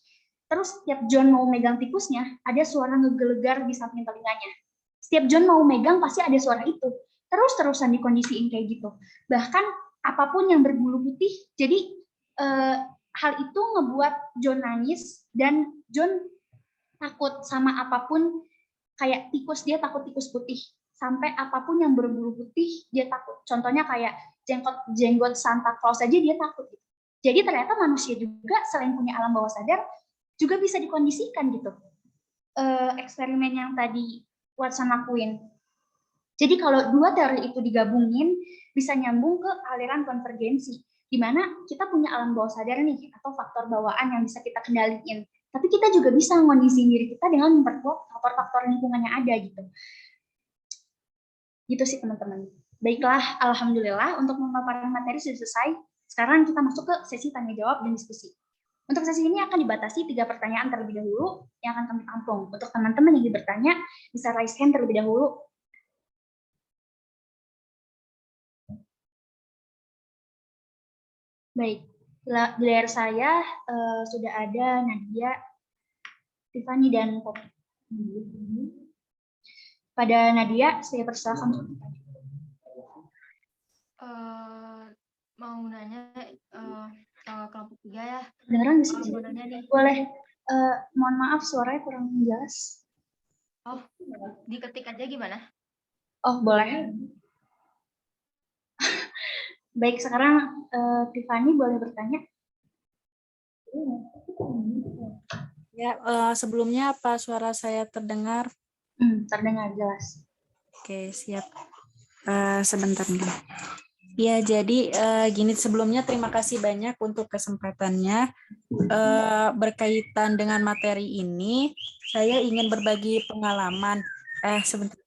Terus setiap John mau megang tikusnya, ada suara ngegelegar di samping telinganya. Setiap John mau megang pasti ada suara itu. Terus-terusan dikondisiin kayak gitu. Bahkan apapun yang berbulu putih, jadi hal itu ngebuat John nangis dan John takut sama apapun, kayak tikus dia takut tikus putih, sampai apapun yang berbulu putih dia takut. Contohnya kayak jenggot Santa Claus aja dia takut. Jadi ternyata manusia juga selain punya alam bawah sadar juga bisa dikondisikan gitu. Eksperimen yang tadi Watson lakuin. Jadi kalau dua teori itu digabungin bisa nyambung ke aliran konvergensi, di mana kita punya alam bawah sadar nih atau faktor bawaan yang bisa kita kendaliin. Tapi kita juga bisa ngondisiin diri kita dengan memperkuat faktor-faktor lingkungan yang ada gitu. Gitu sih teman-teman. Baiklah, alhamdulillah untuk pemaparan materi sudah selesai. Sekarang kita masuk ke sesi tanya jawab dan diskusi. Untuk sesi ini akan dibatasi 3 pertanyaan terlebih dahulu yang akan kami tampung. Untuk teman-teman yang ingin bertanya, bisa raise hand terlebih dahulu. Baik, di layar saya sudah ada Nadia, Tiffany, dan Poppy. Pada Nadia, saya persilakan. Mau nanya kelompok 3 ya. Beneran bisa? Mau nanya nih. Boleh. Mohon maaf, suaranya kurang jelas. Oh, diketik aja gimana? Oh, boleh. Baik, sekarang Tiffany boleh bertanya. Ya, sebelumnya apa suara saya terdengar? Terdengar jelas. Oke, siap. Sebentar nih. Ya, jadi gini, sebelumnya terima kasih banyak untuk kesempatannya. Berkaitan dengan materi ini, saya ingin berbagi pengalaman. Sebentar.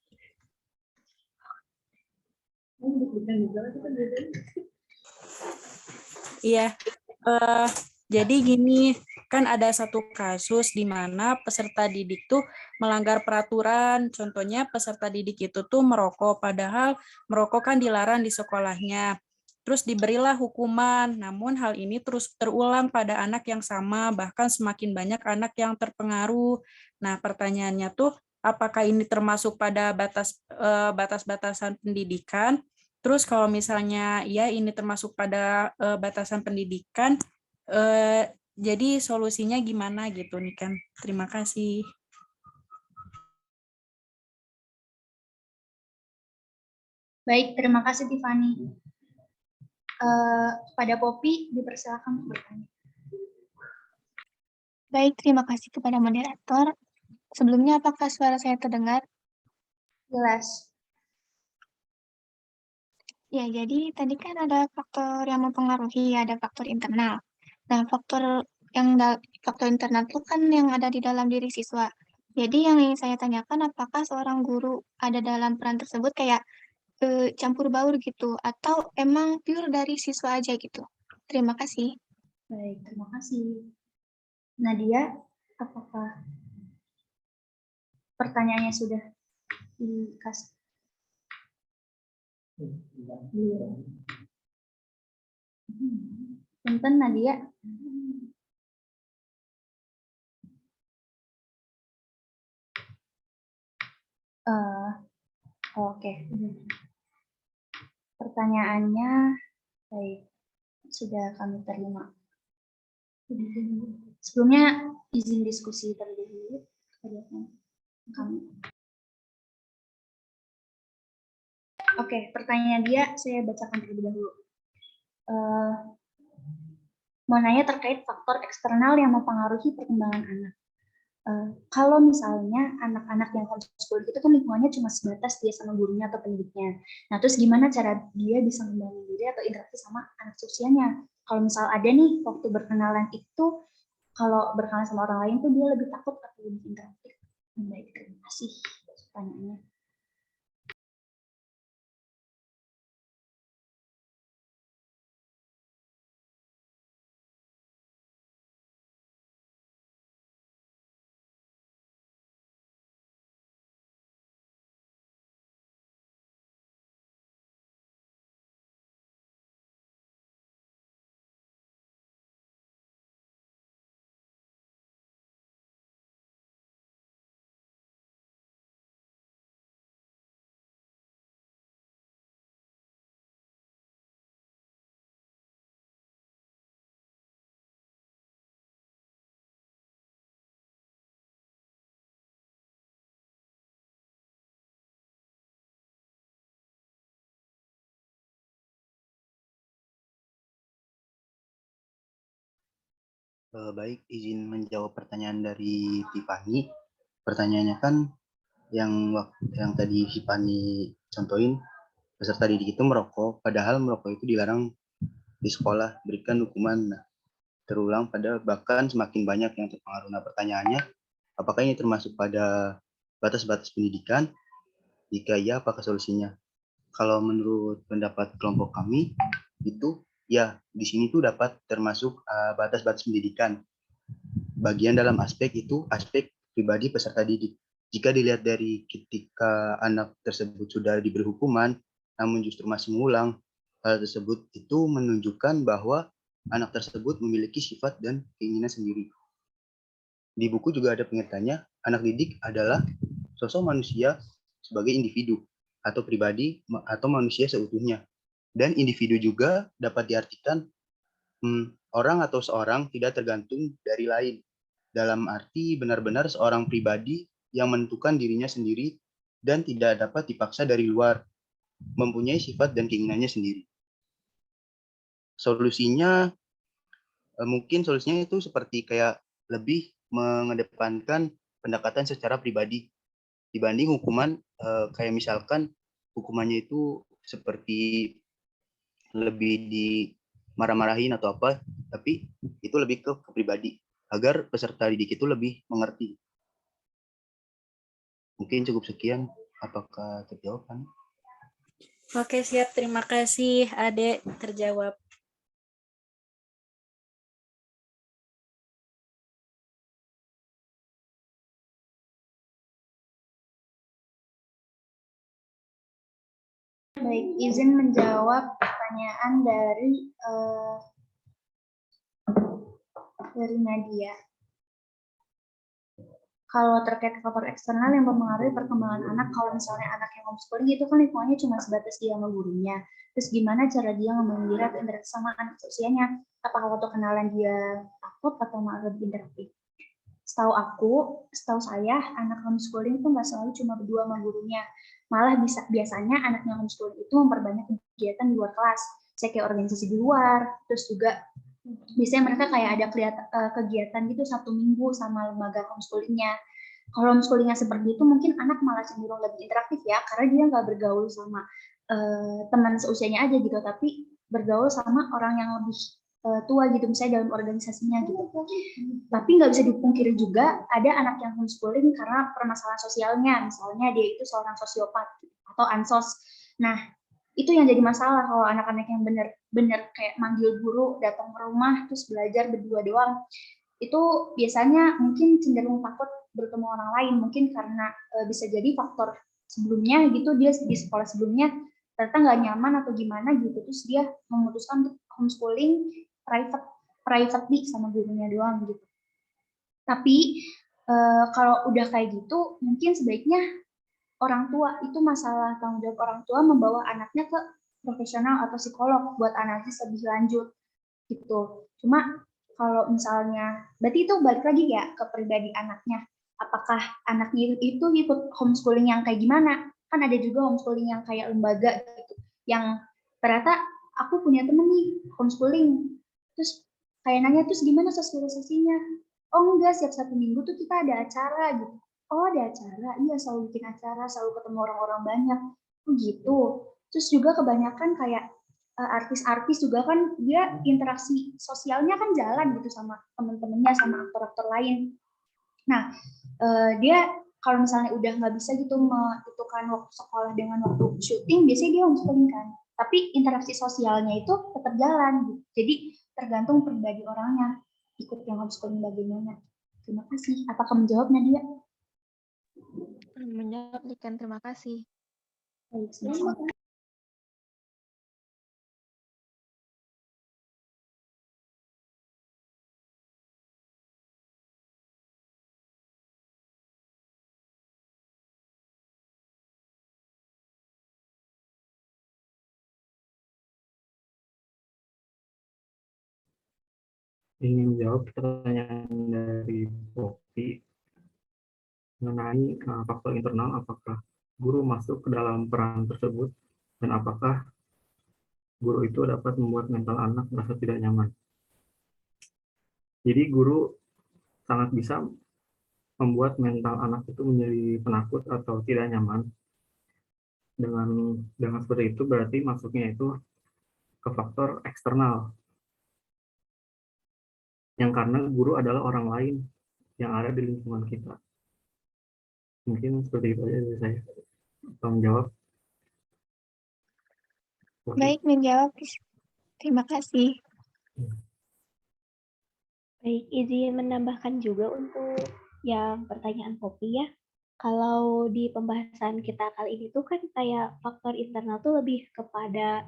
Iya, jadi gini, kan ada satu kasus di mana peserta didik tuh melanggar peraturan. Contohnya peserta didik itu tuh merokok, padahal merokok kan dilarang di sekolahnya. Terus diberilah hukuman, namun hal ini terus terulang pada anak yang sama, bahkan semakin banyak anak yang terpengaruh. Nah, pertanyaannya tuh, apakah ini termasuk pada batas-batasan pendidikan? Terus kalau misalnya ya ini termasuk pada batasan pendidikan, jadi solusinya gimana gitu nih kan? Terima kasih. Baik, terima kasih Tiffany. Pada Poppy, dipersilakan untuk bertanya. Baik, terima kasih kepada moderator. Sebelumnya apakah suara saya terdengar? Jelas. Ya, jadi tadi kan ada faktor yang mempengaruhi, ada faktor internal. Nah, faktor internal itu kan yang ada di dalam diri siswa. Jadi yang ingin saya tanyakan, apakah seorang guru ada dalam peran tersebut kayak campur baur gitu, atau emang pure dari siswa aja gitu? Terima kasih. Baik, terima kasih. Nadia, apakah pertanyaannya sudah dikasih? Punten Nadia. Oke. Pertanyaannya baik, sudah kami terima. Sebelumnya izin diskusi terlebih dahulu. Oke, pertanyaan dia saya bacakan terlebih dahulu. Mau nanya terkait faktor eksternal yang mempengaruhi perkembangan anak. Kalau misalnya anak-anak yang homeschool itu kan lingkungannya cuma sebatas dia sama gurunya atau pendidiknya. Nah, terus gimana cara dia bisa membangun diri atau interaksi sama anak seusianya? Kalau misal ada nih waktu berkenalan itu, kalau berkenalan sama orang lain tuh dia lebih takut atau lebih interaktif? Baik, terima kasih pertanyaannya. Baik, izin menjawab pertanyaan dari Tiffany. Pertanyaannya kan yang tadi Tiffany contohin, peserta didik itu merokok, padahal merokok itu dilarang di sekolah, berikan hukuman. Nah, terulang pada bahkan semakin banyak yang terpengaruh. Nah, pertanyaannya, apakah ini termasuk pada batas-batas pendidikan? Jika iya, apakah solusinya? Kalau menurut pendapat kelompok kami, itu ya di sini tuh dapat termasuk batas-batas pendidikan. Bagian dalam aspek itu aspek pribadi peserta didik. Jika dilihat dari ketika anak tersebut sudah diberi hukuman, namun justru masih mengulang, hal tersebut itu menunjukkan bahwa anak tersebut memiliki sifat dan keinginan sendiri. Di buku juga ada pengertiannya, anak didik adalah sosok manusia sebagai individu atau pribadi atau manusia seutuhnya. Dan individu juga dapat diartikan orang atau seorang tidak tergantung dari lain. Dalam arti benar-benar seorang pribadi yang menentukan dirinya sendiri dan tidak dapat dipaksa dari luar, mempunyai sifat dan keinginannya sendiri. Mungkin solusinya itu seperti kayak lebih mengedepankan pendekatan secara pribadi dibanding hukuman, kayak misalkan hukumannya itu seperti lebih dimarah-marahin atau apa, tapi itu lebih ke pribadi agar peserta didik itu lebih mengerti. Mungkin cukup sekian. Apakah terjawab kan? Oke, siap. Terima kasih, Ade. Terjawab. Baik, izin menjawab pertanyaan dari Nadia. Kalau terkait faktor eksternal yang mempengaruhi perkembangan anak, kalau misalnya anak yang homeschooling itu kan lingkungannya cuma sebatas dia sama gurunya. Terus gimana cara dia ngembangin atau interaksi sama anak usianya? Apakah waktu kenalan dia takut atau malah lebih interaktif? Setahu saya, anak homeschooling itu nggak selalu cuma berdua sama gurunya. Malah biasanya anak yang homeschooling itu memperbanyak kegiatan di luar kelas. Saya kayak organisasi di luar, terus juga biasanya mereka kayak ada kegiatan gitu Sabtu Minggu sama lembaga homeschoolingnya. Kalau homeschoolingnya seperti itu mungkin anak malah cenderung lebih interaktif ya, karena dia nggak bergaul sama teman seusianya aja gitu, tapi bergaul sama orang yang lebih tua gitu, misalnya dalam organisasinya gitu. Tapi nggak bisa dipungkiri juga ada anak yang homeschooling karena permasalahan sosialnya, misalnya dia itu seorang sosiopat atau ansos. Nah, itu yang jadi masalah kalau anak-anak yang benar-benar kayak manggil guru datang ke rumah terus belajar berdua doang, itu biasanya mungkin cenderung takut bertemu orang lain, mungkin karena bisa jadi faktor sebelumnya gitu, dia di sekolah sebelumnya ternyata nggak nyaman atau gimana gitu, terus dia memutuskan untuk homeschooling privately sama gurunya doang gitu. Tapi kalau udah kayak gitu mungkin sebaiknya orang tua, itu masalah tanggung jawab orang tua membawa anaknya ke profesional atau psikolog buat analisis lebih lanjut gitu. Cuma kalau misalnya, berarti itu balik lagi ya ke pribadi anaknya. Apakah anaknya itu ikut homeschooling yang kayak gimana? Kan ada juga homeschooling yang kayak lembaga gitu, yang ternyata aku punya temen nih homeschooling, terus kayak nanya terus gimana sosialisasinya? Oh enggak, setiap Sabtu Minggu tuh kita ada acara gitu. Oh ada acara, iya selalu bikin acara, selalu ketemu orang-orang banyak. Oh gitu. Terus juga kebanyakan kayak artis-artis juga kan dia interaksi sosialnya kan jalan gitu sama temen-temennya, sama aktor-aktor lain. Nah, dia kalau misalnya udah nggak bisa gitu menentukan waktu sekolah dengan waktu syuting, biasanya dia homeschooling kan. Tapi interaksi sosialnya itu tetap jalan gitu. Jadi tergantung pribadi orangnya ikut yang homeschooling bagaimana. Terima kasih. Apakah menjawab Nadia? Menjawab, Likan. Terima kasih. Baik, sama-sama. Ingin menjawab pertanyaan dari Poppy mengenai faktor internal, apakah guru masuk ke dalam peran tersebut dan apakah guru itu dapat membuat mental anak merasa tidak nyaman. Jadi guru sangat bisa membuat mental anak itu menjadi penakut atau tidak nyaman. Dengan seperti itu berarti masuknya itu ke faktor eksternal, yang karena guru adalah orang lain yang ada di lingkungan kita. Mungkin seperti itu aja dari saya. Tolong jawab. Oke. Baik, menjawab. Terima kasih. Baik, izin menambahkan juga untuk yang pertanyaan Poppy ya. Kalau di pembahasan kita kali ini tuh kan kayak faktor internal tuh lebih kepada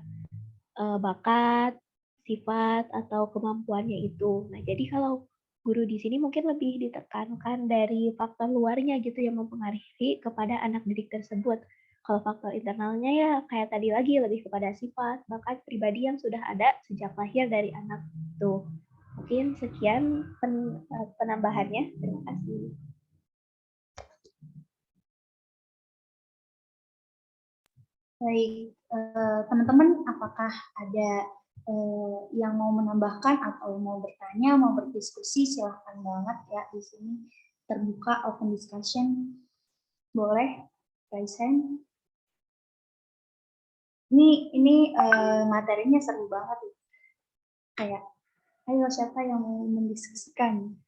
bakat, sifat, atau kemampuannya itu. Nah, jadi kalau guru di sini mungkin lebih ditekankan dari faktor luarnya gitu yang mempengaruhi kepada anak didik tersebut. Kalau faktor internalnya ya kayak tadi lagi lebih kepada sifat, bakat pribadi yang sudah ada sejak lahir dari anak itu. Mungkin sekian penambahannya. Terima kasih. Baik, teman-teman, apakah ada yang mau menambahkan atau mau bertanya, mau berdiskusi? Silahkan banget ya, di sini terbuka open discussion. Boleh, raise hand. Ini materinya seru banget. Kayak, ayo siapa yang mau mendiskusikan?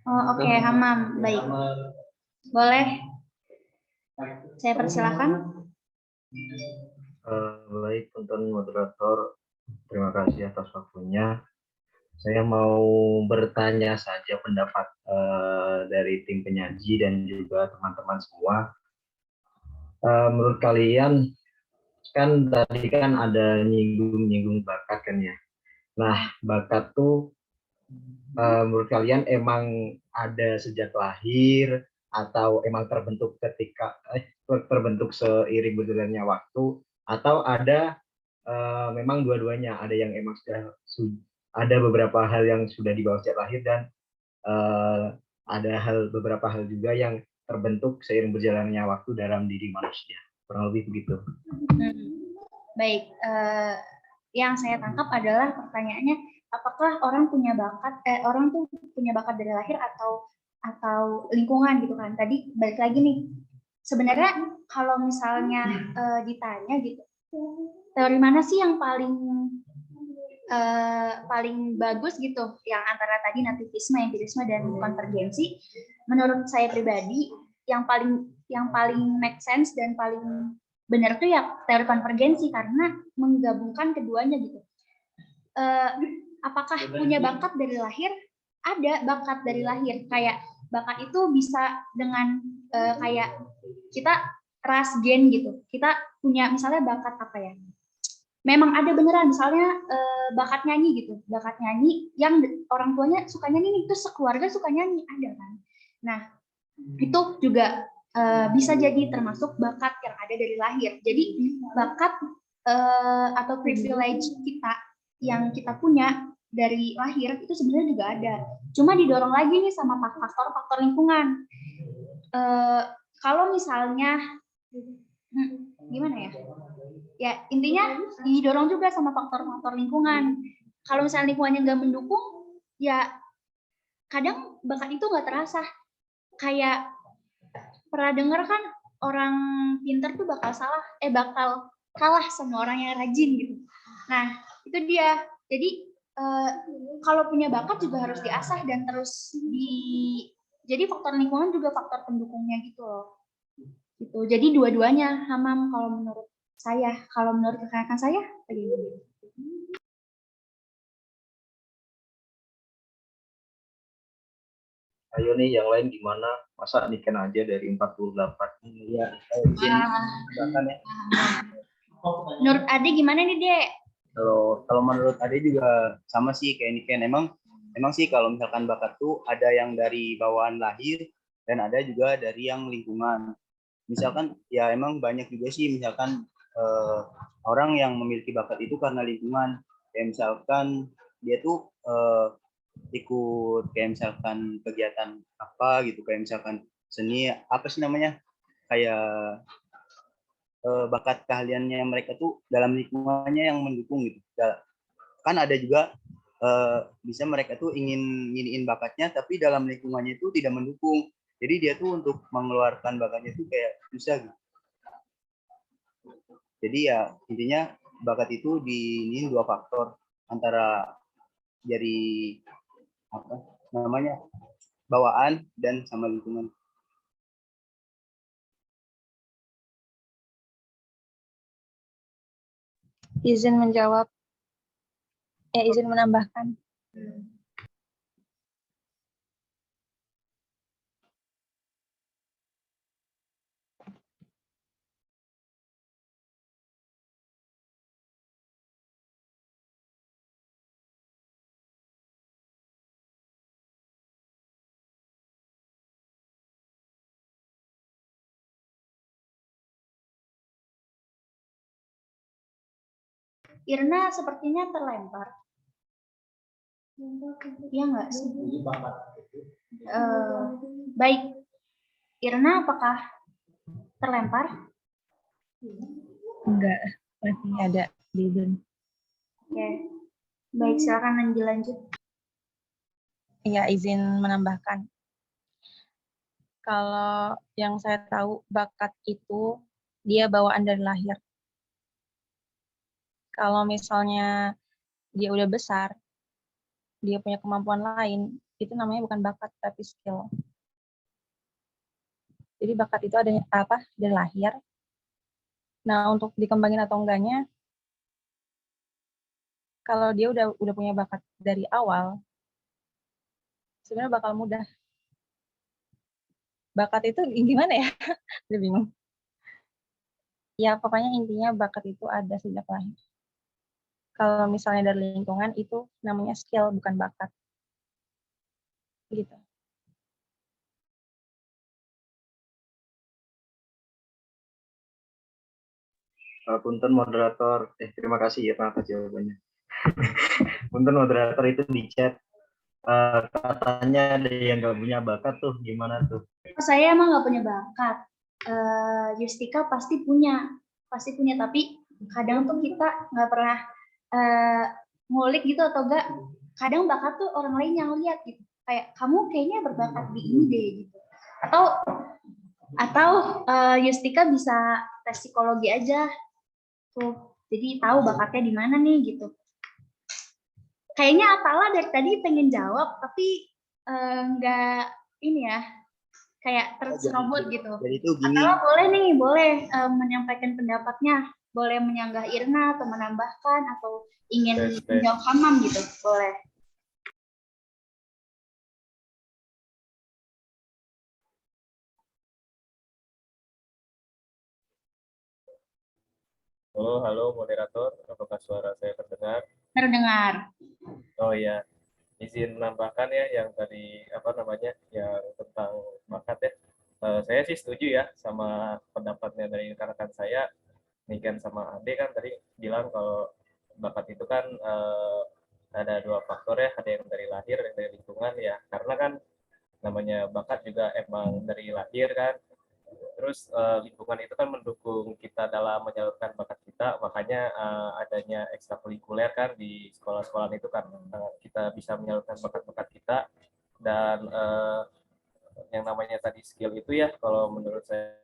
Oke, Hamam, baik. Boleh saya persilakan? Baik, punten moderator, terima kasih atas waktunya. Saya mau bertanya saja pendapat dari tim penyaji dan juga teman-teman semua. Menurut kalian, kan tadi kan ada nyinggung bakat kan ya. Nah, bakat tuh menurut kalian emang ada sejak lahir atau emang terbentuk terbentuk seiring berjalannya waktu, atau ada memang dua-duanya, ada yang emang ada beberapa hal yang sudah dibawa sejak lahir dan ada beberapa hal juga yang terbentuk seiring berjalannya waktu dalam diri manusia, kurang lebih begitu. Baik, yang saya tangkap adalah pertanyaannya, apakah orang punya bakat, orang tuh punya bakat dari lahir atau lingkungan gitu kan? Tadi balik lagi nih, sebenarnya kalau misalnya ditanya gitu, teori mana sih yang paling bagus gitu, yang antara tadi nativisme, empirisme, dan konvergensi? Menurut saya pribadi, yang paling make sense dan paling benar tuh ya teori konvergensi, karena menggabungkan keduanya gitu. Apakah punya bakat dari lahir? Ada bakat dari lahir, kayak bakat itu bisa dengan kayak kita ras gen gitu. Kita punya misalnya bakat apa ya? Memang ada beneran, misalnya bakat nyanyi gitu, bakat nyanyi yang orang tuanya suka nyanyi nih, terus sekeluarga suka nyanyi, ada kan? Nah, itu juga bisa jadi termasuk bakat yang ada dari lahir. Jadi bakat atau privilege kita yang kita punya dari lahir itu sebenarnya juga ada. Cuma didorong lagi nih sama faktor-faktor lingkungan. Kalau misalnya gimana ya? Ya intinya didorong juga sama faktor-faktor lingkungan. Kalau misalnya lingkungannya nggak mendukung, ya kadang bakat itu nggak terasa. Kayak pernah dengar kan, orang pintar tuh bakal kalah sama orang yang rajin gitu. Nah itu dia. Jadi kalau punya bakat juga harus diasah dan terus jadi faktor lingkungan juga faktor pendukungnya gitu loh. Gitu. Jadi dua-duanya, Hamam, kalau menurut saya. Kalau menurut rekan-rekan saya bagaimana? Ayo nih yang lain gimana? Masa Niken aja dari 48? Iya. Menurut Ade gimana nih, Dek? Kalau menurut Ade juga sama sih kayak Niken. Emang sih kalau misalkan bakat tuh ada yang dari bawaan lahir, dan ada juga dari yang lingkungan. Misalkan ya emang banyak juga sih misalkan orang yang memiliki bakat itu karena lingkungan. Kayak misalkan dia tuh ikut kayak misalkan kegiatan apa gitu, kayak misalkan seni apa sih namanya, kayak bakat keahliannya mereka tuh dalam lingkungannya yang mendukung gitu. Kan ada juga bisa mereka tuh ingin nginiin bakatnya tapi dalam lingkungannya itu tidak mendukung. Jadi dia tuh untuk mengeluarkan bakatnya tuh kayak susah gitu. Jadi ya intinya bakat itu diinin dua faktor, antara dari apa namanya bawaan dan sama lingkungan. Izin menjawab, izin menambahkan. Irna sepertinya terlempar. Iya nggak sih? Baik, Irna apakah terlempar? Enggak, masih ada di Zoom. Oke, baik, silakan lanjut. Iya, izin menambahkan. Kalau yang saya tahu, bakat itu dia bawaan dari lahir. Kalau misalnya dia udah besar, dia punya kemampuan lain, itu namanya bukan bakat, tapi skill. Jadi bakat itu ada apa dari lahir. Nah, untuk dikembangin atau enggaknya, kalau dia udah punya bakat dari awal, sebenarnya bakal mudah. Bakat itu gimana ya? Udah bingung. Ya, pokoknya intinya bakat itu ada sejak lahir. Kalau misalnya dari lingkungan, itu namanya skill, bukan bakat. Gitu. Punten moderator, terima kasih ya Pak atas jawabannya. Punten moderator, itu di chat katanya ada yang nggak punya bakat tuh, gimana tuh? Saya emang nggak punya bakat. Justika pasti punya, tapi kadang tuh kita nggak pernah ngulik gitu, atau enggak kadang bakat tuh orang lain yang lihat gitu, kayak kamu kayaknya berbakat di ini deh gitu, atau Justika bisa tes psikologi aja tuh, jadi tahu bakatnya di mana nih gitu. Kayaknya Atala dari tadi pengen jawab tapi nggak ini ya, kayak terserobot gitu. Jadi itu gini. Atala boleh menyampaikan pendapatnya, boleh menyanggah Irna atau menambahkan atau ingin menjawab Hamam gitu, boleh. Halo moderator, apakah suara saya terdengar? Terdengar. Oh iya, izin menambahkan ya yang tadi apa namanya yang tentang bakat ya. Saya sih setuju ya sama pendapatnya dari rekan-rekan saya. Niken sama Ade kan tadi bilang kalau bakat itu kan ada dua faktor ya, ada yang dari lahir, ada yang dari lingkungan ya. Karena kan namanya bakat juga emang dari lahir kan. Terus lingkungan itu kan mendukung kita dalam menyalurkan bakat kita, makanya adanya ekstrakurikuler kan di sekolah-sekolah itu kan kita bisa menyalurkan bakat-bakat kita, dan yang namanya tadi skill itu ya kalau menurut saya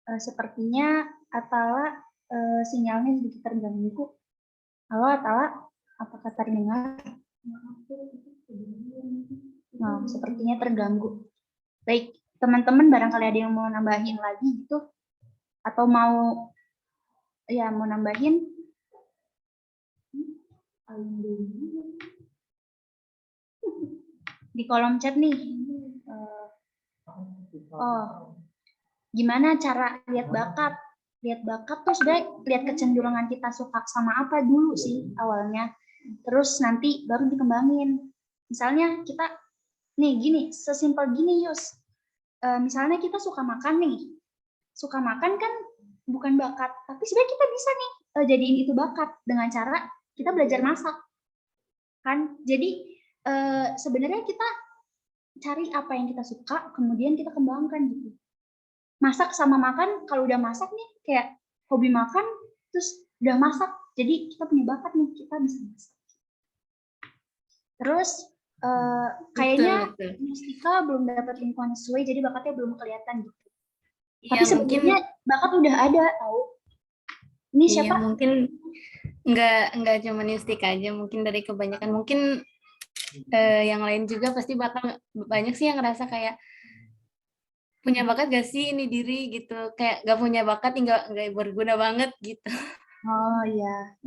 Sepertinya Atala sinyalnya sedikit terganggu. Halo Atala, apakah terdengar? Nah, sepertinya terganggu. Baik, teman-teman barangkali ada yang mau nambahin lagi gitu, atau mau nambahin, Di kolom chat nih. Gimana cara lihat bakat? Lihat bakat tuh sebenarnya lihat kecenderungan kita suka sama apa dulu sih awalnya. Terus nanti baru dikembangin. Misalnya kita nih gini, sesimpel gini Yus. Misalnya kita suka makan nih. Suka makan kan bukan bakat, tapi sebenarnya kita bisa nih jadiin itu bakat dengan cara kita belajar masak. Kan? Jadi sebenarnya kita cari apa yang kita suka, kemudian kita kembangkan gitu. Masak sama makan, kalau udah masak nih kayak hobi makan, terus udah masak, jadi kita punya bakat nih, kita bisa masak. Terus kayaknya Mustika belum dapat lingkungan sesuai, jadi bakatnya belum kelihatan gitu. Tapi Ya, sebenarnya bakat udah ada, tahu. Ini iya, siapa? mungkin nggak cuma Yustika aja, mungkin dari kebanyakan, mungkin yang lain juga pasti bakal banyak sih yang ngerasa kayak punya bakat gak sih ini diri gitu, kayak gak punya bakat nggak berguna banget gitu. Oh iya.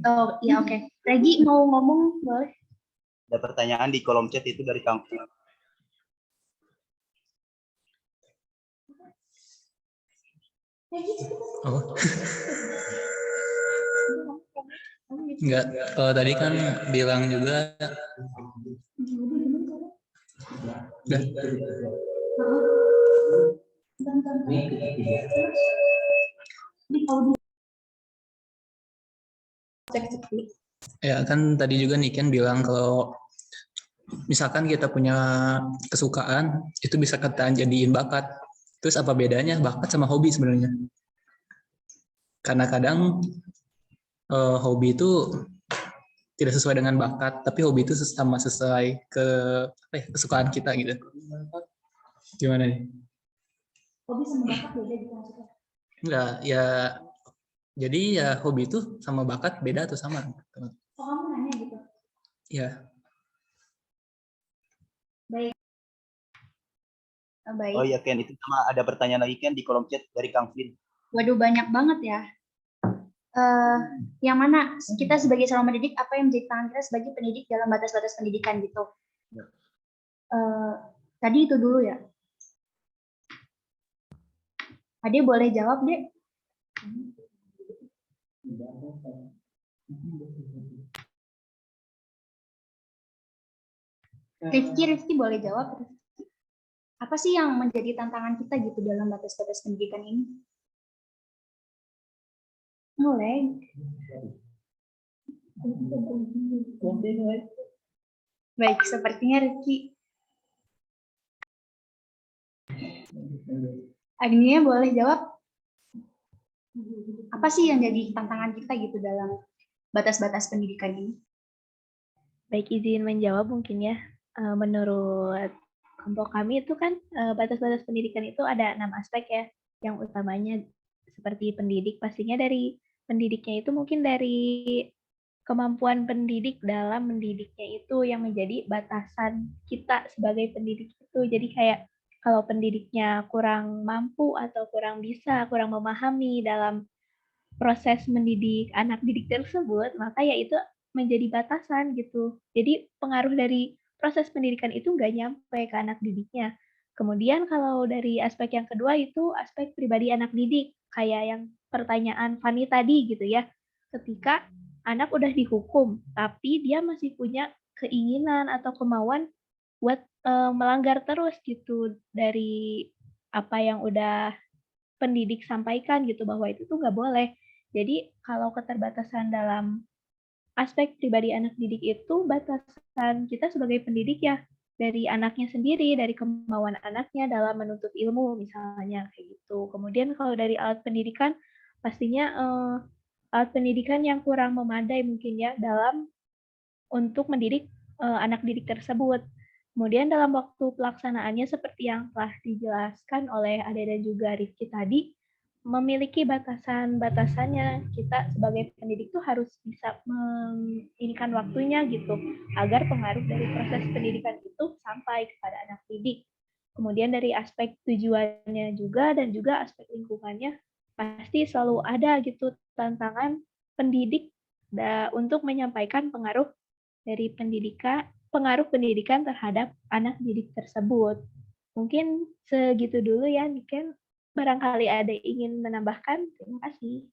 Oh iya, oke. Regi mau ngomong boleh? Ada pertanyaan di kolom chat itu dari Kang Fir. Oh. Enggak, kalau tadi kan bilang juga udah. Ya kan tadi juga Niken bilang kalau misalkan kita punya kesukaan itu bisa kita jadiin bakat. Terus apa bedanya bakat sama hobi sebenarnya? Karena kadang hobi itu tidak sesuai dengan bakat, tapi hobi itu sama sesuai kesukaan kita gitu. Gimana nih? Hobi sama bakat beda gitu maksudnya? Enggak, ya jadi ya hobi itu sama bakat beda atau sama? Oh, kamu nanya gitu? Iya. Baik. Baik. Oh iya Ken, itu sama ada pertanyaan lagi Ken di kolom chat dari Kang Vin. Waduh, banyak banget ya. Yang mana kita sebagai calon pendidik, apa yang menjadi tangan kita sebagai pendidik dalam batas-batas pendidikan gitu. Tadi itu dulu ya. Ade boleh jawab, Dek? Rifki boleh jawab. Apa sih yang menjadi tantangan kita gitu dalam batas-batas pendidikan ini? Mulai. Baik, sepertinya Rifki. Agnia boleh jawab? Apa sih yang jadi tantangan kita gitu dalam batas-batas pendidikan ini? Baik, izin menjawab mungkin ya. Menurut kelompok kami itu kan batas-batas pendidikan itu ada 6 aspek ya. Yang utamanya seperti pendidik, pastinya dari pendidiknya itu mungkin dari kemampuan pendidik dalam mendidiknya itu yang menjadi batasan kita sebagai pendidik itu. Jadi kayak kalau pendidiknya kurang mampu atau kurang bisa, kurang memahami dalam proses mendidik anak didik tersebut, maka ya itu menjadi batasan gitu. Jadi pengaruh dari proses pendidikan itu nggak nyampe ke anak didiknya. Kemudian kalau dari aspek yang kedua itu aspek pribadi anak didik, kayak yang pertanyaan Fani tadi gitu ya. Ketika anak udah dihukum, tapi dia masih punya keinginan atau kemauan buat melanggar terus gitu dari apa yang udah pendidik sampaikan gitu, bahwa itu tuh nggak boleh. Jadi kalau keterbatasan dalam aspek pribadi anak didik itu batasan kita sebagai pendidik ya dari anaknya sendiri, dari kemauan anaknya dalam menuntut ilmu misalnya kayak gitu. Kemudian kalau dari alat pendidikan pastinya alat pendidikan yang kurang memadai mungkin ya dalam untuk mendidik anak didik tersebut. Kemudian dalam waktu pelaksanaannya seperti yang telah dijelaskan oleh Ade dan juga Rifki tadi, memiliki batasan-batasannya. Kita sebagai pendidik tuh harus bisa menginikan waktunya gitu, agar pengaruh dari proses pendidikan itu sampai kepada anak didik. Kemudian dari aspek tujuannya juga dan juga aspek lingkungannya, pasti selalu ada gitu tantangan pendidik untuk menyampaikan pengaruh pendidikan terhadap anak didik tersebut. Mungkin segitu dulu ya, Niken. Barangkali ada yang ingin menambahkan? Terima kasih.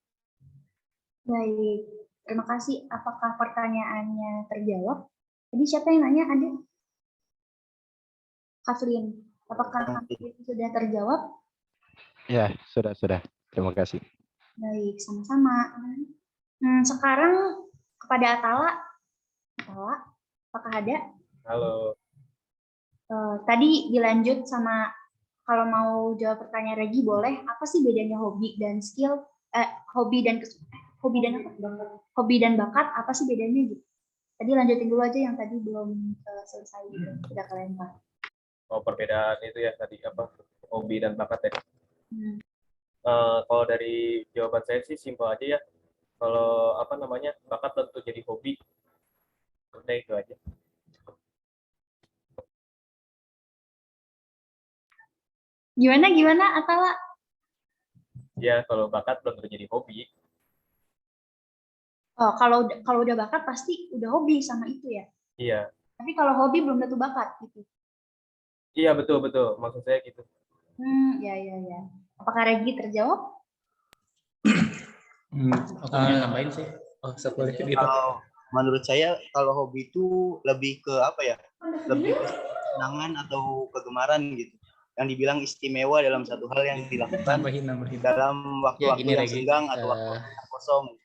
Baik, terima kasih. Apakah pertanyaannya terjawab? Tadi siapa yang nanya? Ada? Kaflin. Apakah Kaflin sudah terjawab? Ya, sudah. Terima kasih. Baik, sama-sama. Sekarang kepada Atala. Atala, apakah ada? Halo. Tadi dilanjut sama kalau mau jawab pertanyaan Regi boleh. Apa sih bedanya hobi dan skill? Hobi dan bakat apa sih bedanya gitu? Tadi lanjutin dulu aja yang tadi belum selesai gitu. Udah kelempar. Oh, perbedaan itu ya tadi apa? Hobi dan bakat ya. Kalau dari jawaban saya sih simpel aja ya. Kalau bakat tentu jadi hobi. Udah itu aja. Gimana Atala? Ya, kalau bakat belum tentu jadi hobi. Oh, kalau udah bakat pasti udah hobi sama itu ya. Iya. Tapi kalau hobi belum tentu bakat gitu. Iya, betul. Maksud saya gitu. Ya. Apakah Regi terjawab? Aku mau nambahin sih. Kalau menurut saya kalau hobi itu lebih ke apa ya? Lebih ke kesenangan atau kegemaran gitu. Yang dibilang istimewa dalam satu hal yang dilakukan dalam waktu-waktu Ya, yang senggang atau waktu kosong.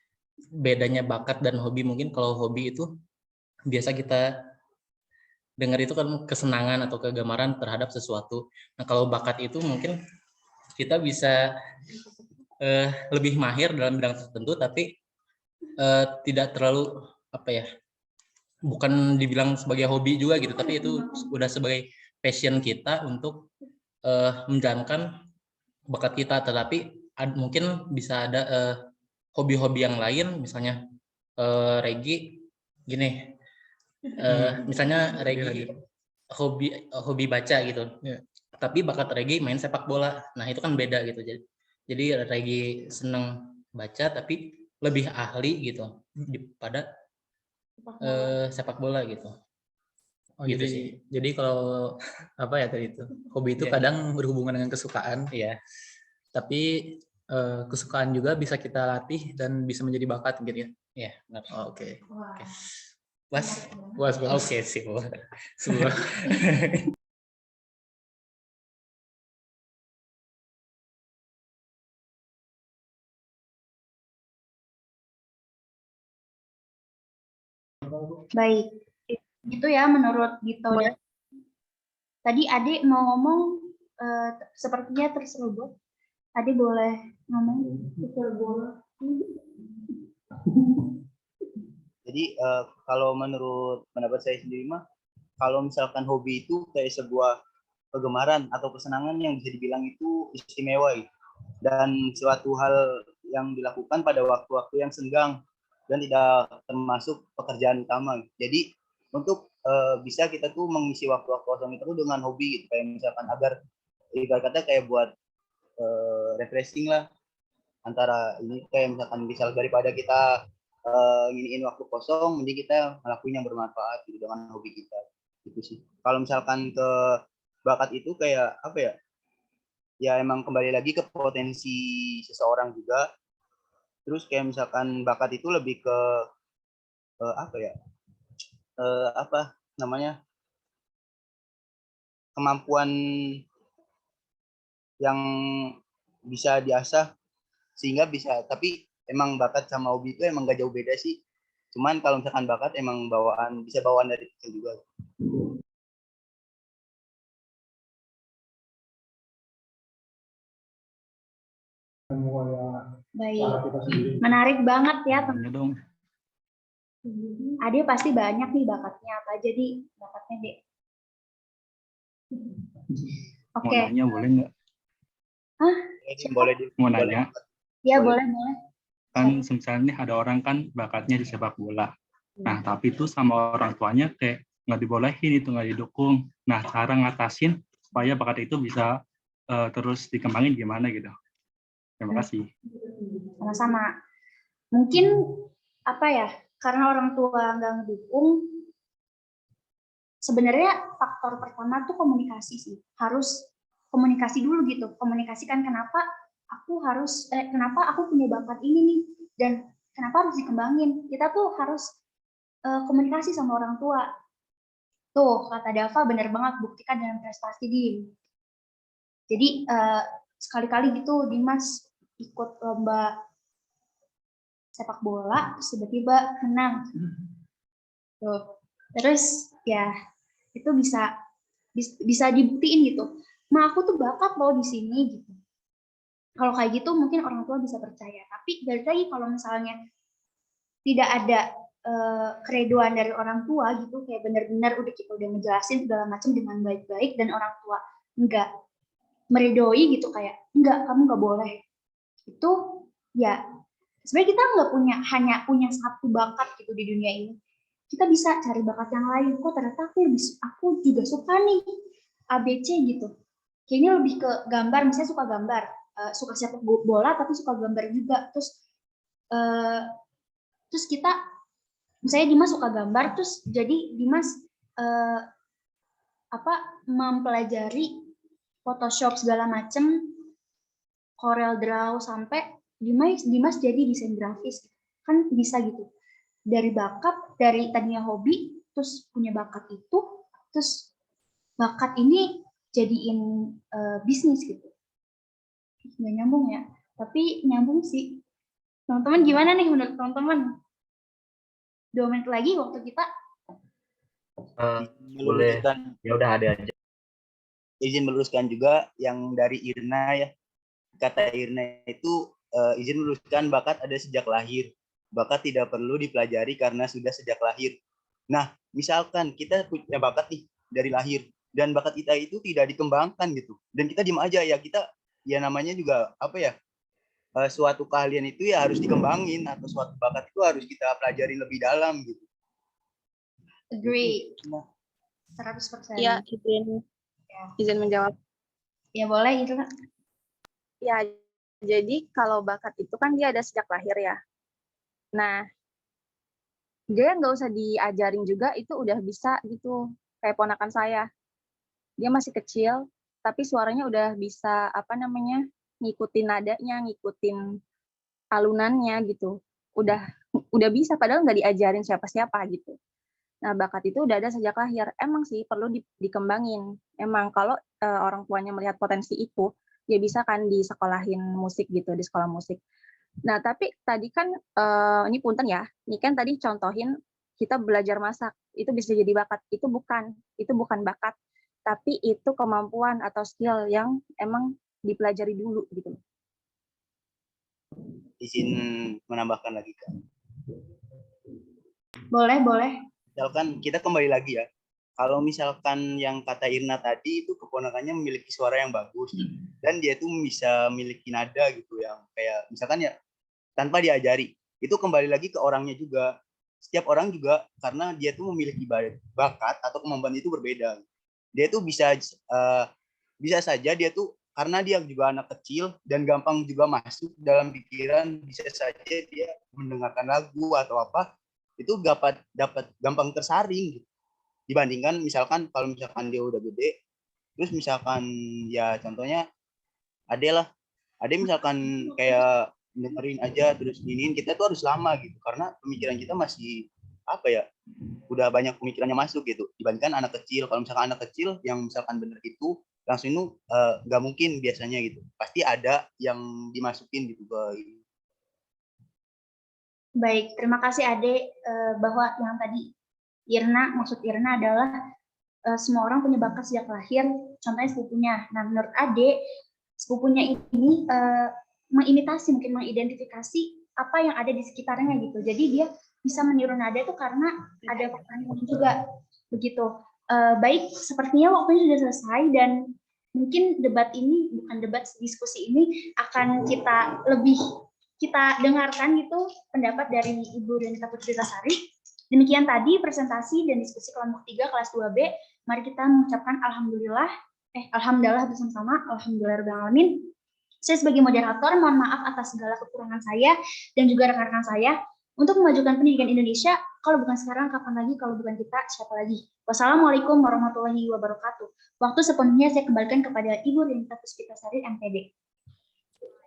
Bedanya bakat dan hobi, mungkin kalau hobi itu biasa kita dengar itu kan kesenangan atau kegemaran terhadap sesuatu. Nah, kalau bakat itu mungkin kita bisa lebih mahir dalam bidang tertentu, tapi tidak terlalu bukan dibilang sebagai hobi juga gitu, tapi itu udah sebagai passion kita untuk menjalankan bakat kita. Tetapi mungkin bisa ada hobi-hobi yang lain, misalnya Regi gini, misalnya Regi hobi baca gitu, tapi bakat Regi main sepak bola. Nah, itu kan beda gitu. Jadi Regi seneng baca tapi lebih ahli gitu daripada sepak bola gitu. Oh, gitu sih. Jadi kalau tadi itu hobi itu kadang berhubungan dengan kesukaan. Iya. Tapi kesukaan juga bisa kita latih dan bisa menjadi bakat gitu ya. Iya, benar. Oh, oke. Was. Oke, sip. Semua. Baik, gitu ya menurut Gito. Tadi Adik mau ngomong, sepertinya terserobot. Adik boleh ngomong? Jadi kalau menurut pendapat saya sendiri mah, kalau misalkan hobi itu kayak sebuah kegemaran atau kesenangan yang bisa dibilang itu istimewa gitu. Dan suatu hal yang dilakukan pada waktu-waktu yang senggang dan tidak termasuk pekerjaan utama. Jadi untuk bisa kita tuh mengisi waktu-waktu kosong itu dengan hobi gitu, kayak misalkan agar ibarat kata kayak buat refreshing lah, antara ini kayak misalkan daripada kita nginiin waktu kosong, mending kita ngelakuin yang bermanfaat gitu dengan hobi kita gitu sih. Kalau misalkan ke bakat itu kayak apa ya, ya emang kembali lagi ke potensi seseorang juga. Terus kayak misalkan bakat itu lebih ke kemampuan yang bisa diasah sehingga bisa, tapi emang bakat sama hobi itu emang gak jauh beda sih. Cuman kalau misalkan bakat emang bisa bawaan dari kecil juga. Baik, menarik banget ya teman-teman. Ade pasti banyak nih bakatnya, apa aja di bakatnya Dek? Oke. Mau nanya boleh nggak? Hah? Mau nanya? Ya boleh. Kan misalnya ada orang kan bakatnya di sepak bola. Nah tapi itu sama orang tuanya kayak nggak dibolehin, itu nggak didukung. Nah cara ngatasin supaya bakat itu bisa terus dikembangin gimana gitu? Terima kasih. Sama-sama. Mungkin karena orang tua nggak ngedukung, sebenarnya faktor pertama tuh komunikasi sih. Harus komunikasi dulu gitu. Komunikasikan kenapa aku punya bakat ini nih, dan kenapa harus dikembangin. Kita tuh harus komunikasi sama orang tua. Tuh, kata Dava bener banget, buktikan dengan prestasi, Dim. Jadi sekali-kali gitu Dimas ikut lomba sepak bola, terus tiba-tiba menang. Tuh. Terus ya itu bisa dibuktiin gitu. Nah, aku tuh bakat loh di sini gitu. Kalau kayak gitu mungkin orang tua bisa percaya. Tapi balik lagi kalau misalnya tidak ada keredoan dari orang tua gitu, kayak benar-benar kita udah ngejelasin segala macam dengan baik-baik dan orang tua enggak meridoi gitu, kayak enggak, kamu enggak boleh. Itu ya sebenarnya kita nggak hanya punya satu bakat gitu di dunia ini. Kita bisa cari bakat yang lain. Kok ternyata aku juga suka nih ABC gitu. Kayaknya lebih ke gambar, misalnya suka gambar, suka sepak bola tapi suka gambar juga. Terus kita, misalnya Dimas suka gambar, terus jadi Dimas mempelajari Photoshop segala macem, Corel Draw, sampai Dimas jadi desain grafis. Kan bisa gitu. Dari bakat, dari tadinya hobi, terus punya bakat itu, terus bakat ini jadiin bisnis gitu. Nggak nyambung ya, tapi nyambung sih. Teman-teman gimana nih menurut teman-teman? 2 menit lagi waktu kita. Boleh, ya udah ada aja. Izin meluruskan juga yang dari Irna ya. Kata Irna itu izin meluruskan bakat ada sejak lahir. Bakat tidak perlu dipelajari karena sudah sejak lahir. Nah, misalkan kita punya bakat nih dari lahir dan bakat kita itu tidak dikembangkan gitu. Dan kita diam aja ya, kita ya namanya juga apa ya? Suatu keahlian itu ya harus dikembangin, atau suatu bakat itu harus kita pelajari lebih dalam gitu. Agree. 100%. Ya, izin menjawab. Ya boleh itu. Ya, jadi kalau bakat itu kan dia ada sejak lahir ya. Nah, dia nggak usah diajarin juga, itu udah bisa gitu. Kayak ponakan saya. Dia masih kecil, tapi suaranya udah bisa ngikutin nadanya, ngikutin alunannya gitu. Udah bisa, padahal nggak diajarin siapa-siapa gitu. Nah, bakat itu udah ada sejak lahir. Emang sih perlu dikembangin. Emang kalau orang tuanya melihat potensi itu, ya bisa kan disekolahin musik gitu, di sekolah musik. Nah, tapi tadi kan, ini punten ya, ini kan tadi contohin kita belajar masak, itu bisa jadi bakat. Itu bukan bakat, tapi itu kemampuan atau skill yang emang dipelajari dulu gitu. Izin menambahkan lagi Kak. Boleh. Misalkan kita kembali lagi ya. Kalau misalkan yang kata Irna tadi itu keponakannya memiliki suara yang bagus dan dia itu bisa memiliki nada gitu yang kayak misalkan ya tanpa diajari. Itu kembali lagi ke orangnya juga. Setiap orang juga karena dia tuh memiliki bakat atau kemampuan itu berbeda. Dia tuh bisa saja dia tuh karena dia juga anak kecil dan gampang juga masuk dalam pikiran, bisa saja dia mendengarkan lagu atau apa itu dapat gampang tersaring gitu. Dibandingkan misalkan kalau misalkan dia udah gede, terus misalkan ya contohnya Ade misalkan kayak dengerin aja terus giniin, kita tuh harus lama gitu karena pemikiran kita masih udah banyak pemikirannya masuk gitu. Dibandingkan anak kecil, kalau misalkan anak kecil yang misalkan bener itu langsung itu nggak mungkin biasanya gitu, pasti ada yang dimasukin gitu ke ini. Baik, terima kasih Ade, bahwa yang tadi maksud Irna adalah semua orang punya bakat sejak lahir, contohnya sepupunya. Nah, menurut Ade, sepupunya ini mengidentifikasi apa yang ada di sekitarnya gitu. Jadi dia bisa meniru nada itu karena ada faktornya juga begitu. Baik, sepertinya waktunya sudah selesai dan mungkin diskusi ini akan kita dengarkan gitu pendapat dari Ibu Renita Putrisari. Demikian tadi presentasi dan diskusi kelompok 3 kelas 2B. Mari kita mengucapkan alhamdulillah bersama-sama, alhamdulillahirabbil alamin. Saya sebagai moderator mohon maaf atas segala kekurangan saya dan juga rekan-rekan saya. untuk memajukan pendidikan Indonesia. Kalau bukan sekarang, kapan lagi? Kalau bukan kita, siapa lagi? Wassalamualaikum warahmatullahi wabarakatuh. Waktu sepenuhnya saya kembalikan kepada Ibu Rinita Puspitasari, MPD.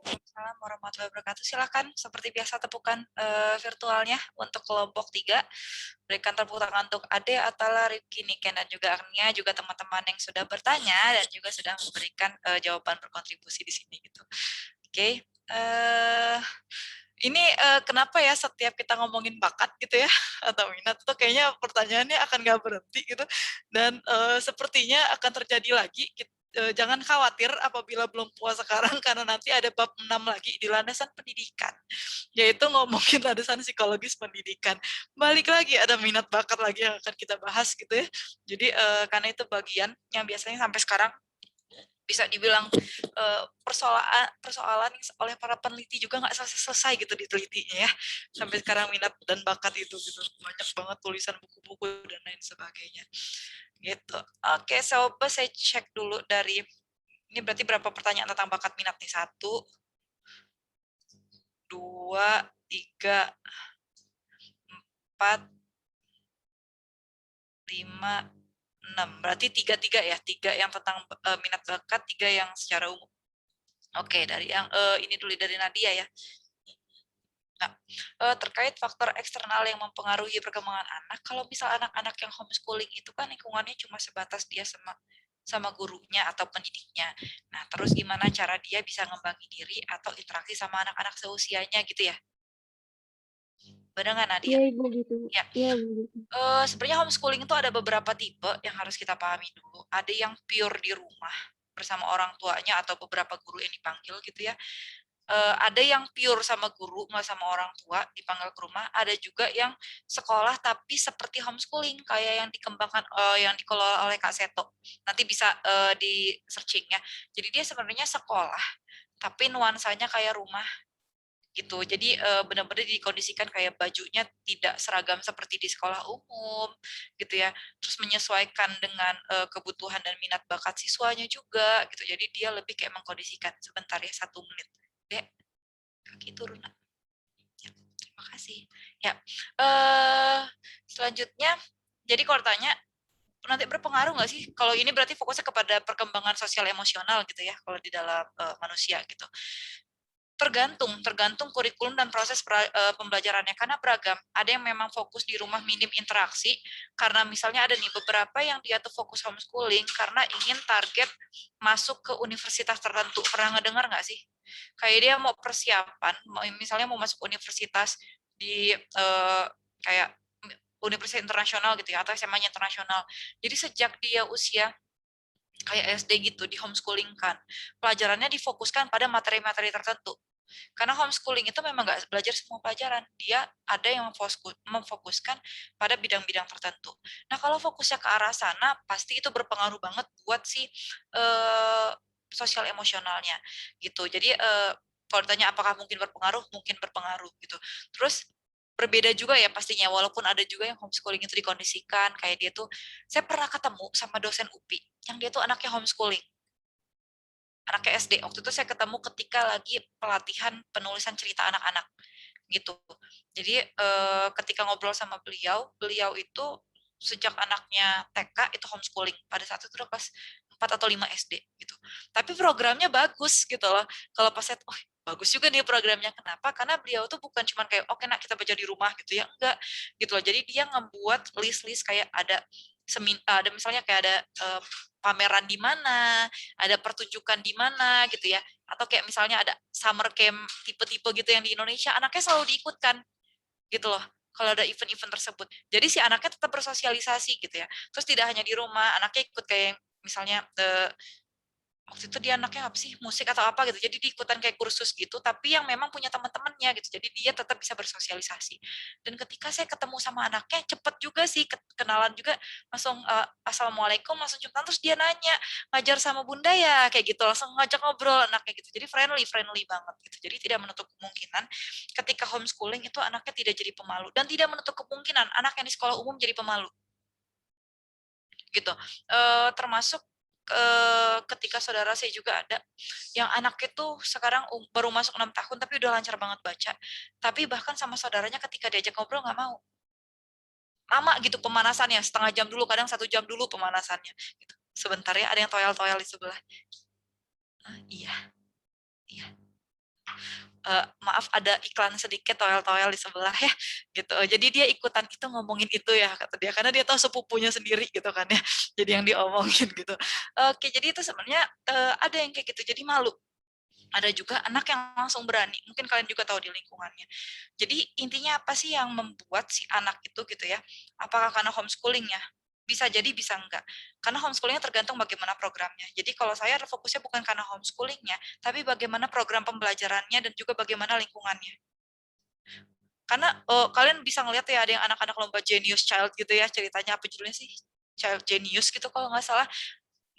Assalamualaikum warahmatullahi wabarakatuh. Silakan seperti biasa tepukan virtualnya untuk kelompok 3. Berikan tepuk tangan untuk Ade, Atala, Rifki, Niken, dan juga Agnia, juga teman-teman yang sudah bertanya dan juga sudah memberikan jawaban berkontribusi di sini gitu. Oke. Ini kenapa ya setiap kita ngomongin bakat gitu ya atau minat tuh kayaknya pertanyaannya akan nggak berhenti gitu, dan sepertinya akan terjadi lagi. Jangan khawatir apabila belum puas sekarang, karena nanti ada bab 6 lagi di landasan pendidikan, yaitu ngomongin landasan psikologis pendidikan. Balik lagi ada minat bakat lagi yang akan kita bahas gitu ya. Jadi karena itu bagian yang biasanya sampai sekarang bisa dibilang persoalan yang oleh para peneliti juga nggak selesai gitu ditelitinya ya. Sampai sekarang minat dan bakat itu gitu. Banyak banget tulisan buku-buku dan lain sebagainya. Gitu. Oke, coba saya cek dulu dari ini berarti berapa pertanyaan tentang bakat minat nih? 1, 2, 3, 4, 5, 6. Berarti 3 ya, 3 yang tentang minat bakat, 3 yang secara umum. Oke, dari yang ini dulu dari Nadia ya. Nah, terkait faktor eksternal yang mempengaruhi perkembangan anak, kalau misal anak-anak yang homeschooling itu kan lingkungannya cuma sebatas dia sama gurunya atau pendidiknya. Nah, terus gimana cara dia bisa ngembangi diri atau interaksi sama anak-anak seusianya gitu ya? Benar nggak Nadia? Iya Ibu gitu. Ya. Iya Ibu gitu. Sebenarnya homeschooling itu ada beberapa tipe yang harus kita pahami dulu. Ada yang pure di rumah bersama orang tuanya atau beberapa guru yang dipanggil gitu ya. Ada yang pure sama guru nggak sama orang tua dipanggil ke rumah. Ada juga yang sekolah tapi seperti homeschooling kayak yang dikembangkan yang dikelola oleh Kak Seto. Nanti bisa di searching ya. Jadi dia sebenarnya sekolah tapi nuansanya kayak rumah gitu. Jadi benar-benar dikondisikan kayak bajunya tidak seragam seperti di sekolah umum gitu ya. Terus menyesuaikan dengan kebutuhan dan minat bakat siswanya juga gitu. Jadi dia lebih kayak mengkondisikan. Sebentar ya, 1 menit. Dek, kaki turun. Ya, terima kasih. Ya, selanjutnya, jadi kalau tanya nanti berpengaruh nggak sih? Kalau ini berarti fokusnya kepada perkembangan sosial emosional gitu ya, kalau di dalam manusia gitu. Tergantung kurikulum dan proses pembelajarannya, karena beragam. Ada yang memang fokus di rumah minim interaksi, karena misalnya ada nih beberapa yang dia tuh fokus homeschooling karena ingin target masuk ke universitas tertentu. Pernah ngedengar nggak sih? Kayak dia mau persiapan, misalnya mau masuk universitas di kayak universitas internasional gitu ya, atau SMA-nya internasional. Jadi sejak dia usia kayak SD gitu, di homeschooling kan. Pelajarannya difokuskan pada materi-materi tertentu. Karena homeschooling itu memang nggak belajar semua pelajaran. Dia ada yang memfokuskan pada bidang-bidang tertentu. Nah, kalau fokusnya ke arah sana, pasti itu berpengaruh banget buat si sosial emosionalnya gitu. Jadi kalau ditanya apakah mungkin berpengaruh, mungkin berpengaruh gitu. Terus berbeda juga ya pastinya, walaupun ada juga yang homeschooling itu dikondisikan kayak dia tuh, saya pernah ketemu sama dosen UPI yang dia tuh anaknya homeschooling, anaknya SD. Waktu itu saya ketemu ketika lagi pelatihan penulisan cerita anak-anak gitu. Jadi ketika ngobrol sama beliau itu sejak anaknya TK itu homeschooling, pada saat itu udah kelas 4 atau 5 SD gitu. Tapi programnya bagus gitu loh. Kalau pas saya, oh bagus juga nih programnya. Kenapa? Karena beliau tuh bukan cuma kayak oke nak kita baca di rumah gitu ya, enggak gitu loh. Jadi dia ngebuat list-list kayak ada misalnya kayak ada pameran di mana, ada pertunjukan di mana gitu ya, atau kayak misalnya ada summer camp tipe-tipe gitu yang di Indonesia, anaknya selalu diikutkan gitu loh kalau ada event-event tersebut. Jadi si anaknya tetap bersosialisasi gitu ya. Terus tidak hanya di rumah, anaknya ikut kayak misalnya waktu itu dia anaknya apa sih, musik atau apa gitu, jadi diikutan kayak kursus gitu, tapi yang memang punya teman-temannya gitu, jadi dia tetap bisa bersosialisasi. Dan ketika saya ketemu sama anaknya, cepet juga sih kenalan juga, langsung assalamualaikum, langsung ciuman, terus dia nanya, ngajar sama bunda ya, kayak gitu, langsung ngajak ngobrol anaknya gitu, jadi friendly banget gitu. Jadi tidak menutup kemungkinan ketika homeschooling itu anaknya tidak jadi pemalu, dan tidak menutup kemungkinan anak yang di sekolah umum jadi pemalu gitu. Termasuk ketika saudara saya juga ada yang anaknya tuh sekarang baru masuk 6 tahun tapi udah lancar banget baca. Tapi bahkan sama saudaranya ketika diajak ngobrol nggak mau. Lama gitu pemanasannya, setengah jam dulu, kadang 1 jam dulu pemanasannya. Gitu. Sebentar ya, ada yang toyal-toyal di sebelah. Iya. Maaf ada iklan sedikit toyal-toyal di sebelah ya gitu. Jadi dia ikutan gitu ngomongin itu ya kata dia karena dia tahu sepupunya sendiri gitu kan ya. Jadi yang diomongin gitu. Oke, jadi itu sebenarnya ada yang kayak gitu. Jadi malu. Ada juga anak yang langsung berani. Mungkin kalian juga tahu di lingkungannya. Jadi intinya apa sih yang membuat si anak itu gitu ya? Apakah karena homeschooling ya? Bisa jadi, bisa enggak. Karena homeschoolingnya tergantung bagaimana programnya. Jadi kalau saya fokusnya bukan karena homeschoolingnya, tapi bagaimana program pembelajarannya dan juga bagaimana lingkungannya. Karena kalian bisa ngeliat ya ada yang anak-anak lomba Genius Child gitu ya, ceritanya apa judulnya sih? Child Genius gitu kalau nggak salah.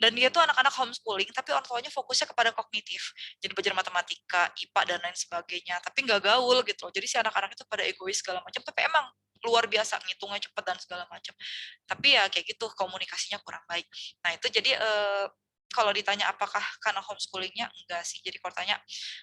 Dan dia tuh anak-anak homeschooling, tapi orang tuanya fokusnya kepada kognitif. Jadi belajar matematika, IPA, dan lain sebagainya. Tapi nggak gaul gitu. Jadi si anak-anak itu pada egois segala macam, tapi emang luar biasa, ngitungnya cepet dan segala macam. Tapi ya kayak gitu, komunikasinya kurang baik. Nah itu jadi kalau ditanya apakah karena homeschoolingnya, enggak sih. Jadi kalau tanya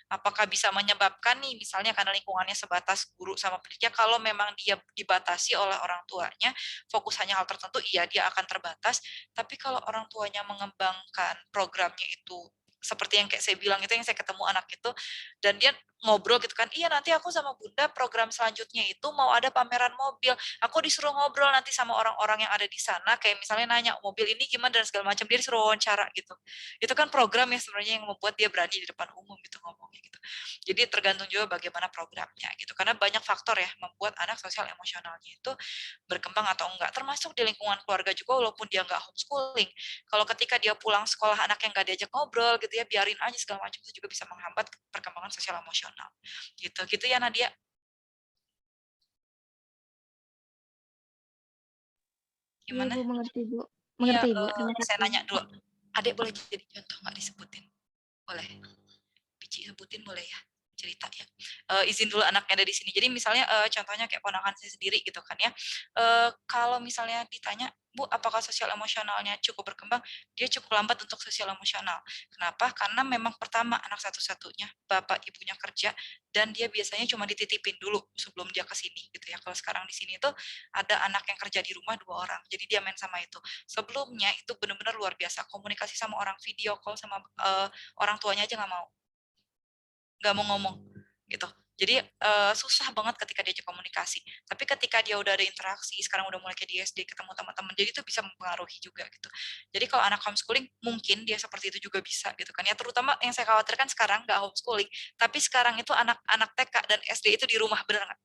apakah bisa menyebabkan nih, misalnya karena lingkungannya sebatas guru sama pendidiknya, kalau memang dia dibatasi oleh orang tuanya, fokus hanya hal tertentu, iya dia akan terbatas. Tapi kalau orang tuanya mengembangkan programnya itu, seperti yang kayak saya bilang itu, yang saya ketemu anak itu, dan dia ngobrol gitu kan, iya nanti aku sama bunda program selanjutnya itu mau ada pameran mobil, aku disuruh ngobrol nanti sama orang-orang yang ada di sana, kayak misalnya nanya mobil ini gimana dan segala macam, dia disuruh wawancara gitu. Itu kan program ya sebenarnya yang membuat dia berani di depan umum gitu ngomongnya gitu. Jadi tergantung juga bagaimana programnya gitu, karena banyak faktor ya membuat anak sosial emosionalnya itu berkembang atau enggak, termasuk di lingkungan keluarga juga walaupun dia enggak homeschooling. Kalau ketika dia pulang sekolah anak yang enggak diajak ngobrol gitu ya, biarin aja segala macam, itu juga bisa menghambat perkembangan sosial emosional. Gitu ya Nadia. Gimana? Iya, Bu, mengerti, Bu. Iya, Mengerti, Bu. Terima saya kasih. nanya dulu. Adek boleh jadi contoh nggak disebutin? Boleh. Bici sebutin boleh ya? Cerita ya. Izin dulu anaknya ada di sini. Jadi misalnya contohnya kayak ponakan saya sendiri gitu kan ya. Kalau misalnya ditanya, Bu, apakah sosial emosionalnya cukup berkembang? Dia cukup lambat untuk sosial emosional. Kenapa? Karena memang pertama anak satu-satunya, bapak ibunya kerja, dan dia biasanya cuma dititipin dulu sebelum dia ke sini gitu ya. Kalau sekarang di sini tuh ada anak yang kerja di rumah 2 orang. Jadi dia main sama itu. Sebelumnya itu benar-benar luar biasa. Komunikasi sama orang, video call sama orang tuanya aja nggak mau ngomong gitu. Jadi susah banget ketika diajak komunikasi. Tapi ketika dia udah ada interaksi, sekarang udah mulai kayak di SD, ketemu teman-teman, jadi itu bisa mempengaruhi juga gitu. Jadi kalau anak homeschooling mungkin dia seperti itu juga bisa gitu kan ya. Terutama yang saya khawatirkan sekarang nggak homeschooling, tapi sekarang itu anak-anak TK dan SD itu di rumah, bener nggak?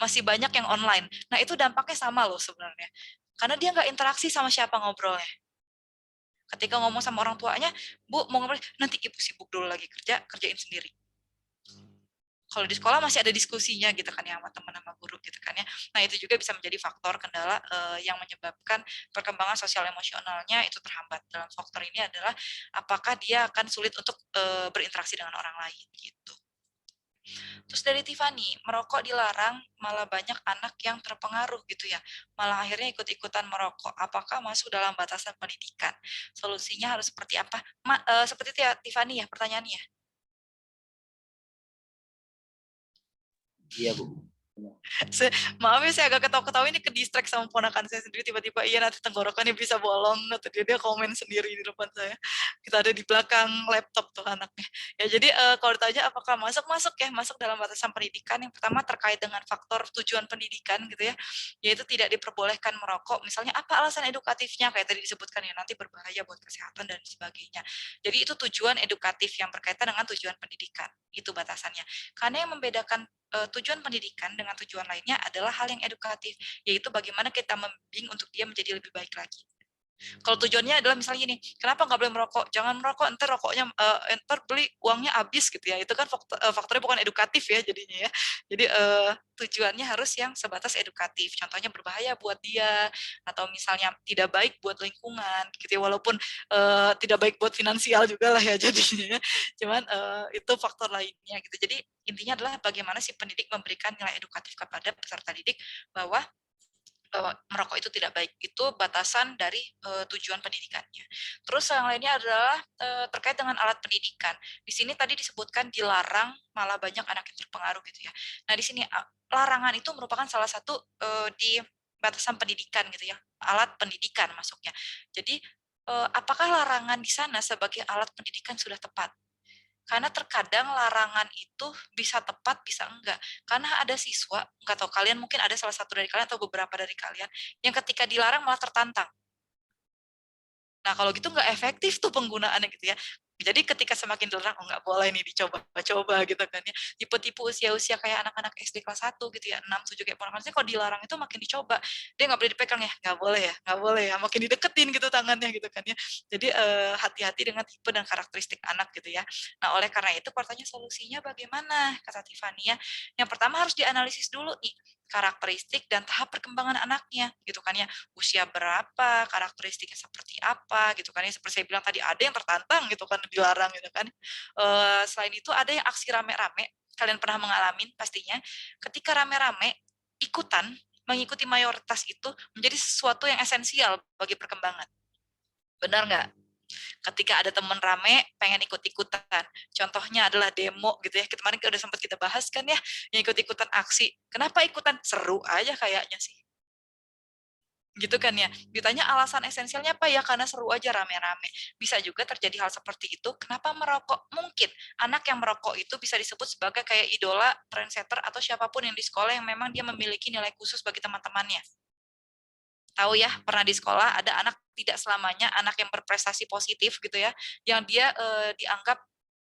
Masih banyak yang online. Nah itu dampaknya sama loh sebenarnya. Karena dia nggak interaksi sama siapa ngobrolnya. Ketika ngomong sama orang tuanya, Bu mau ngobrol, nanti ibu sibuk dulu lagi kerjain sendiri. Kalau di sekolah masih ada diskusinya gitu kan ya sama teman sama guru gitu kan ya. Nah itu juga bisa menjadi faktor kendala yang menyebabkan perkembangan sosial emosionalnya itu terhambat. Dalam faktor ini adalah apakah dia akan sulit untuk berinteraksi dengan orang lain gitu. Terus dari Tiffany, merokok dilarang, malah banyak anak yang terpengaruh gitu ya. Malah akhirnya ikut-ikutan merokok. Apakah masuk dalam batasan pendidikan? Solusinya harus seperti apa? Seperti Tiffany ya pertanyaannya. Iya, Bu. Maaf ya saya agak ketawa-ketawa ini ke distract sama ponakan saya sendiri, tiba-tiba iya nanti tenggorokannya bisa bolong atau dia komen sendiri di depan saya. Kita ada di belakang laptop tuh anaknya. Ya jadi kalau ditanya apakah masuk dalam batasan pendidikan, yang pertama terkait dengan faktor tujuan pendidikan gitu ya, yaitu tidak diperbolehkan merokok. Misalnya apa alasan edukatifnya kayak tadi disebutkan ya, nanti berbahaya buat kesehatan dan sebagainya. Jadi itu tujuan edukatif yang berkaitan dengan tujuan pendidikan. Itu batasannya. Karena yang membedakan tujuan pendidikan dengan tujuan lainnya adalah hal yang edukatif, yaitu bagaimana kita membimbing untuk dia menjadi lebih baik lagi. Kalau tujuannya adalah misalnya gini, kenapa nggak boleh merokok? Jangan merokok, ntar rokoknya, ntar beli uangnya habis gitu ya. Itu kan faktornya bukan edukatif ya jadinya ya. Jadi tujuannya harus yang sebatas edukatif. Contohnya berbahaya buat dia, atau misalnya tidak baik buat lingkungan gitu ya. Walaupun tidak baik buat finansial juga lah ya jadinya. Cuman itu faktor lainnya gitu. Jadi intinya adalah bagaimana si pendidik memberikan nilai edukatif kepada peserta didik bahwa merokok itu tidak baik. Itu batasan dari tujuan pendidikannya. Terus yang lainnya adalah terkait dengan alat pendidikan. Di sini tadi disebutkan dilarang, malah banyak anak yang terpengaruh gitu ya. Nah, di sini larangan itu merupakan salah satu di batasan pendidikan gitu ya, alat pendidikan masuknya. Jadi apakah larangan di sana sebagai alat pendidikan sudah tepat? Karena terkadang larangan itu bisa tepat, bisa enggak. Karena ada siswa, enggak tahu kalian, mungkin ada salah satu dari kalian atau beberapa dari kalian, yang ketika dilarang malah tertantang. Nah, kalau gitu nggak efektif tuh penggunaannya gitu ya. Jadi ketika semakin dilarang, oh nggak boleh nih dicoba-coba gitu kan ya. Tipe-tipe usia-usia kayak anak-anak SD kelas 1 gitu ya, 6, 7 kayak ponakan saya, kalau dilarang itu makin dicoba. Dia nggak boleh dipegang ya, nggak boleh ya, makin dideketin gitu tangannya gitu kan ya. Jadi hati-hati dengan tipe dan karakteristik anak gitu ya. Nah, oleh karena itu pertanyaan solusinya bagaimana, kata Tiffany ya. Yang pertama harus dianalisis dulu nih, karakteristik dan tahap perkembangan anaknya gitu kan ya, usia berapa, karakteristiknya seperti apa gitu kan ya, seperti saya bilang tadi ada yang tertantang gitu kan dilarang gitu kan. Selain itu ada yang aksi rame-rame, kalian pernah mengalami pastinya, ketika rame-rame ikutan mengikuti mayoritas itu menjadi sesuatu yang esensial bagi perkembangan. Benar nggak? Ketika ada teman rame pengen ikut-ikutan, contohnya adalah demo gitu ya, kemarin udah sempat kita bahas kan ya, yang ikut-ikutan aksi. Kenapa ikutan? Seru aja kayaknya sih, gitu kan ya. Ditanya alasan esensialnya apa, ya karena seru aja rame-rame. Bisa juga terjadi hal seperti itu. Kenapa merokok? Mungkin anak yang merokok itu bisa disebut sebagai kayak idola, trendsetter, atau siapapun yang di sekolah yang memang dia memiliki nilai khusus bagi teman-temannya. Tahu ya, pernah di sekolah ada anak, tidak selamanya anak yang berprestasi positif gitu ya, yang dia dianggap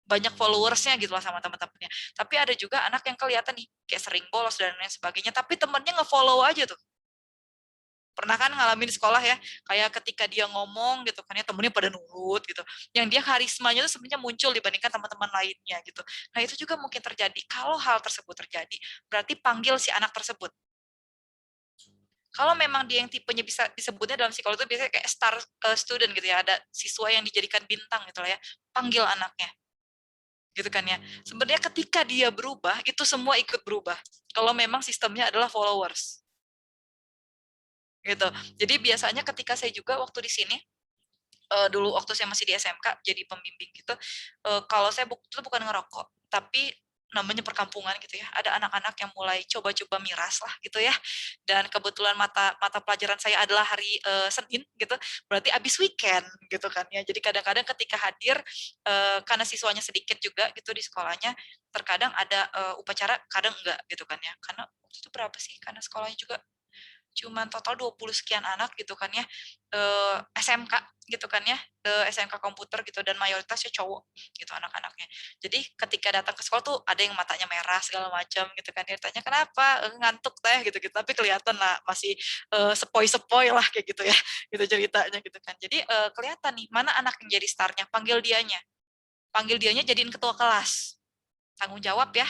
banyak followersnya gitu lah sama teman-temannya. Tapi ada juga anak yang kelihatan nih kayak sering bolos dan lain sebagainya, tapi temennya nge-follow aja tuh. Pernah kan ngalamin di sekolah ya, kayak ketika dia ngomong gitu kan ya, temennya pada nurut gitu. Yang dia karismanya tuh sebenarnya muncul dibandingkan teman-teman lainnya gitu. Nah, itu juga mungkin terjadi. Kalau hal tersebut terjadi, berarti panggil si anak tersebut. Kalau memang dia yang tipenya bisa disebutnya dalam psikologi itu biasanya kayak star student gitu ya, ada siswa yang dijadikan bintang gitu lah ya, panggil anaknya. Gitu kan ya. Sebenarnya ketika dia berubah, itu semua ikut berubah. Kalau memang sistemnya adalah followers. Gitu. Jadi biasanya ketika saya juga waktu di sini, dulu waktu saya masih di SMK jadi pembimbing gitu, kalau saya itu bukan ngerokok, tapi namanya perkampungan gitu ya, ada anak-anak yang mulai coba-coba miras lah gitu ya, dan kebetulan mata pelajaran saya adalah hari Senin gitu, berarti abis weekend gitu kan ya. Jadi kadang-kadang ketika hadir, karena siswanya sedikit juga gitu di sekolahnya, terkadang ada upacara, kadang enggak gitu kan ya, karena waktu itu berapa sih, karena sekolahnya juga cuman total 20 sekian anak gitu kan ya, SMK gitu kan ya, SMK komputer gitu, dan mayoritasnya cowok gitu anak-anaknya. Jadi ketika datang ke sekolah tuh ada yang matanya merah segala macam gitu kan, dia tanya kenapa, ngantuk teh gitu-gitu, tapi kelihatan lah masih sepoi-sepoi lah kayak gitu ya, gitu ceritanya gitu kan. Jadi kelihatan nih mana anak yang jadi starnya, panggil dianya jadiin ketua kelas, tanggung jawab ya.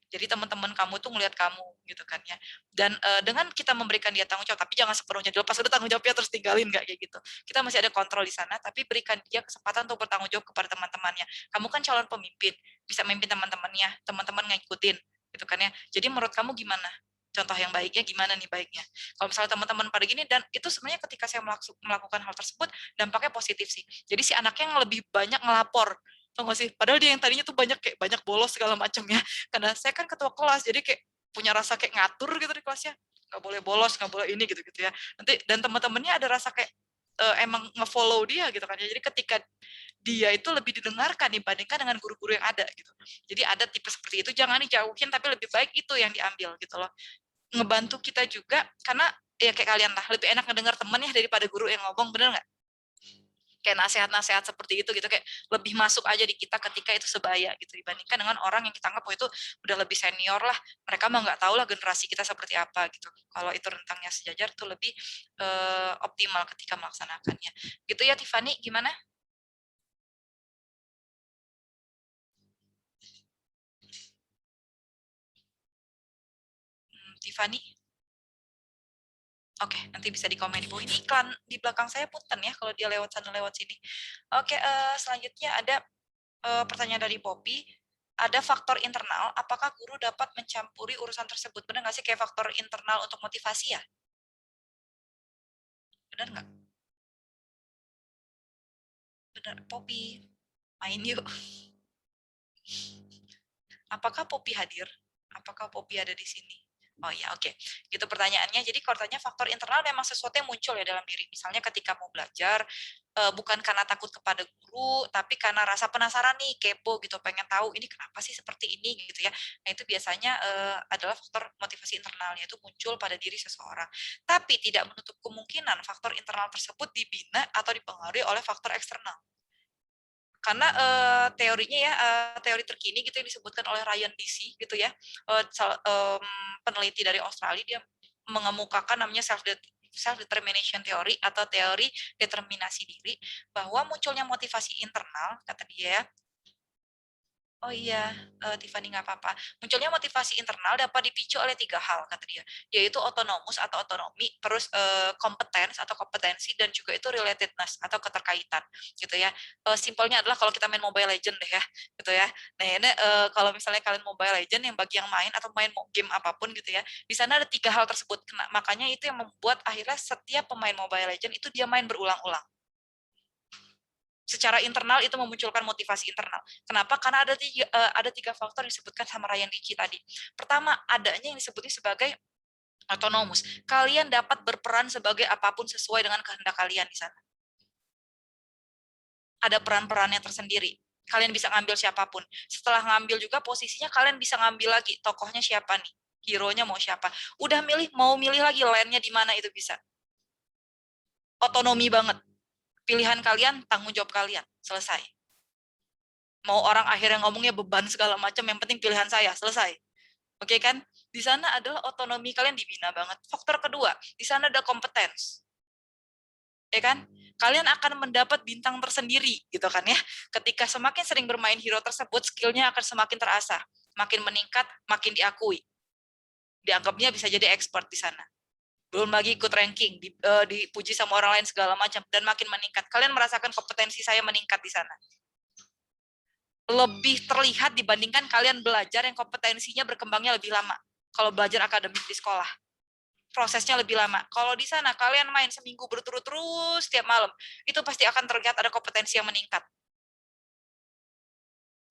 Jadi teman-teman kamu tuh ngelihat kamu gitu kan ya. Dan dengan kita memberikan dia tanggung jawab, tapi jangan sepenuhnya dilepas, udah tanggung jawabnya terus tinggalin, nggak kayak gitu. Kita masih ada kontrol di sana, tapi berikan dia kesempatan untuk bertanggung jawab kepada teman-temannya. Kamu kan calon pemimpin, bisa memimpin teman-temannya, teman-teman ngikutin gitu kan ya. Jadi menurut kamu gimana? Contoh yang baiknya gimana nih baiknya? Kalau misalnya teman-teman pada gini, dan itu sebenarnya ketika saya melakukan hal tersebut, dampaknya positif sih. Jadi si anaknya yang lebih banyak ngelapor, tau gak sih? Padahal dia yang tadinya tuh banyak bolos segala macam ya. Karena saya kan ketua kelas, jadi kayak punya rasa kayak ngatur gitu di kelasnya. Nggak boleh bolos, nggak boleh ini gitu-gitu ya. Nanti dan teman-temannya ada rasa kayak emang nge-follow dia gitu kan ya. Jadi ketika dia itu lebih didengarkan dibandingkan dengan guru-guru yang ada gitu. Jadi ada tipe seperti itu, jangan dijauhin, tapi lebih baik itu yang diambil gitu loh. Ngebantu kita juga, karena ya kayak kalian lah, lebih enak ngedengar temen ya daripada guru yang ngomong, bener nggak? Kayak nasihat-nasihat seperti itu gitu, kayak lebih masuk aja di kita ketika itu sebaya gitu, dibandingkan dengan orang yang kita anggap oh itu udah lebih senior lah, mereka mah nggak tahu lah generasi kita seperti apa gitu. Kalau itu rentangnya sejajar tuh lebih optimal ketika melaksanakannya gitu ya. Tiffany gimana? Tiffany? Oke, nanti bisa di komen di bawah. Ini iklan di belakang saya punten ya kalau dia lewat sana lewat sini. Oke, selanjutnya ada pertanyaan dari Poppy. Ada faktor internal, apakah guru dapat mencampuri urusan tersebut? Benar nggak sih kayak faktor internal untuk motivasi ya? Benar nggak? Benar, Poppy. Main yuk. Apakah Poppy hadir? Apakah Poppy ada di sini? Oh ya, oke. Gitu pertanyaannya. Jadi kalau tanya faktor internal memang sesuatu yang muncul ya dalam diri. Misalnya ketika mau belajar, bukan karena takut kepada guru, tapi karena rasa penasaran nih, kepo gitu, pengen tahu ini kenapa sih seperti ini gitu ya. Nah itu biasanya adalah faktor motivasi internal, yaitu muncul pada diri seseorang. Tapi tidak menutup kemungkinan faktor internal tersebut dibina atau dipengaruhi oleh faktor eksternal. Karena teorinya ya, teori terkini gitu yang disebutkan oleh Ryan DC gitu ya, peneliti dari Australia, dia mengemukakan namanya self-determination theory atau teori determinasi diri, bahwa munculnya motivasi internal, kata dia ya, oh iya, Tiffany nggak apa-apa. Munculnya motivasi internal dapat dipicu oleh 3 hal, kata dia, yaitu autonomus atau otonomi, terus competence atau kompetensi, dan juga itu relatedness atau keterkaitan, gitu ya. Simpelnya adalah kalau kita main Mobile Legend deh ya, gitu ya. Nah ini kalau misalnya kalian Mobile Legend, yang bagi yang main atau main game apapun gitu ya, di sana ada 3 hal tersebut. Makanya itu yang membuat akhirnya setiap pemain Mobile Legend itu dia main berulang-ulang. Secara internal itu memunculkan motivasi internal. Kenapa? Karena ada 3 faktor yang disebutkan sama Ryan Dici tadi. Pertama, adanya yang disebutnya sebagai autonomus. Kalian dapat berperan sebagai apapun sesuai dengan kehendak kalian di sana. Ada peran-perannya tersendiri. Kalian bisa ngambil siapapun. Setelah ngambil juga posisinya kalian bisa ngambil lagi tokohnya siapa nih, hero-nya mau siapa. Udah mau milih lagi lane-nya di mana, itu bisa. Otonomi banget. Pilihan kalian, tanggung jawab kalian, selesai. Mau orang akhirnya ngomongnya beban segala macam, yang penting pilihan saya, selesai. Oke kan? Di sana adalah otonomi kalian dibina banget. Faktor kedua, di sana ada kompetens. Ya kan? Kalian akan mendapat bintang tersendiri, gitu kan ya. Ketika semakin sering bermain hero tersebut, skillnya akan semakin terasah, makin meningkat, makin diakui. Dianggapnya bisa jadi expert di sana. Belum lagi ikut ranking, dipuji sama orang lain segala macam, dan makin meningkat. Kalian merasakan kompetensi saya meningkat di sana. Lebih terlihat dibandingkan kalian belajar yang kompetensinya berkembangnya lebih lama. Kalau belajar akademik di sekolah, prosesnya lebih lama. Kalau di sana kalian main seminggu berturut-turut setiap malam, itu pasti akan terlihat ada kompetensi yang meningkat.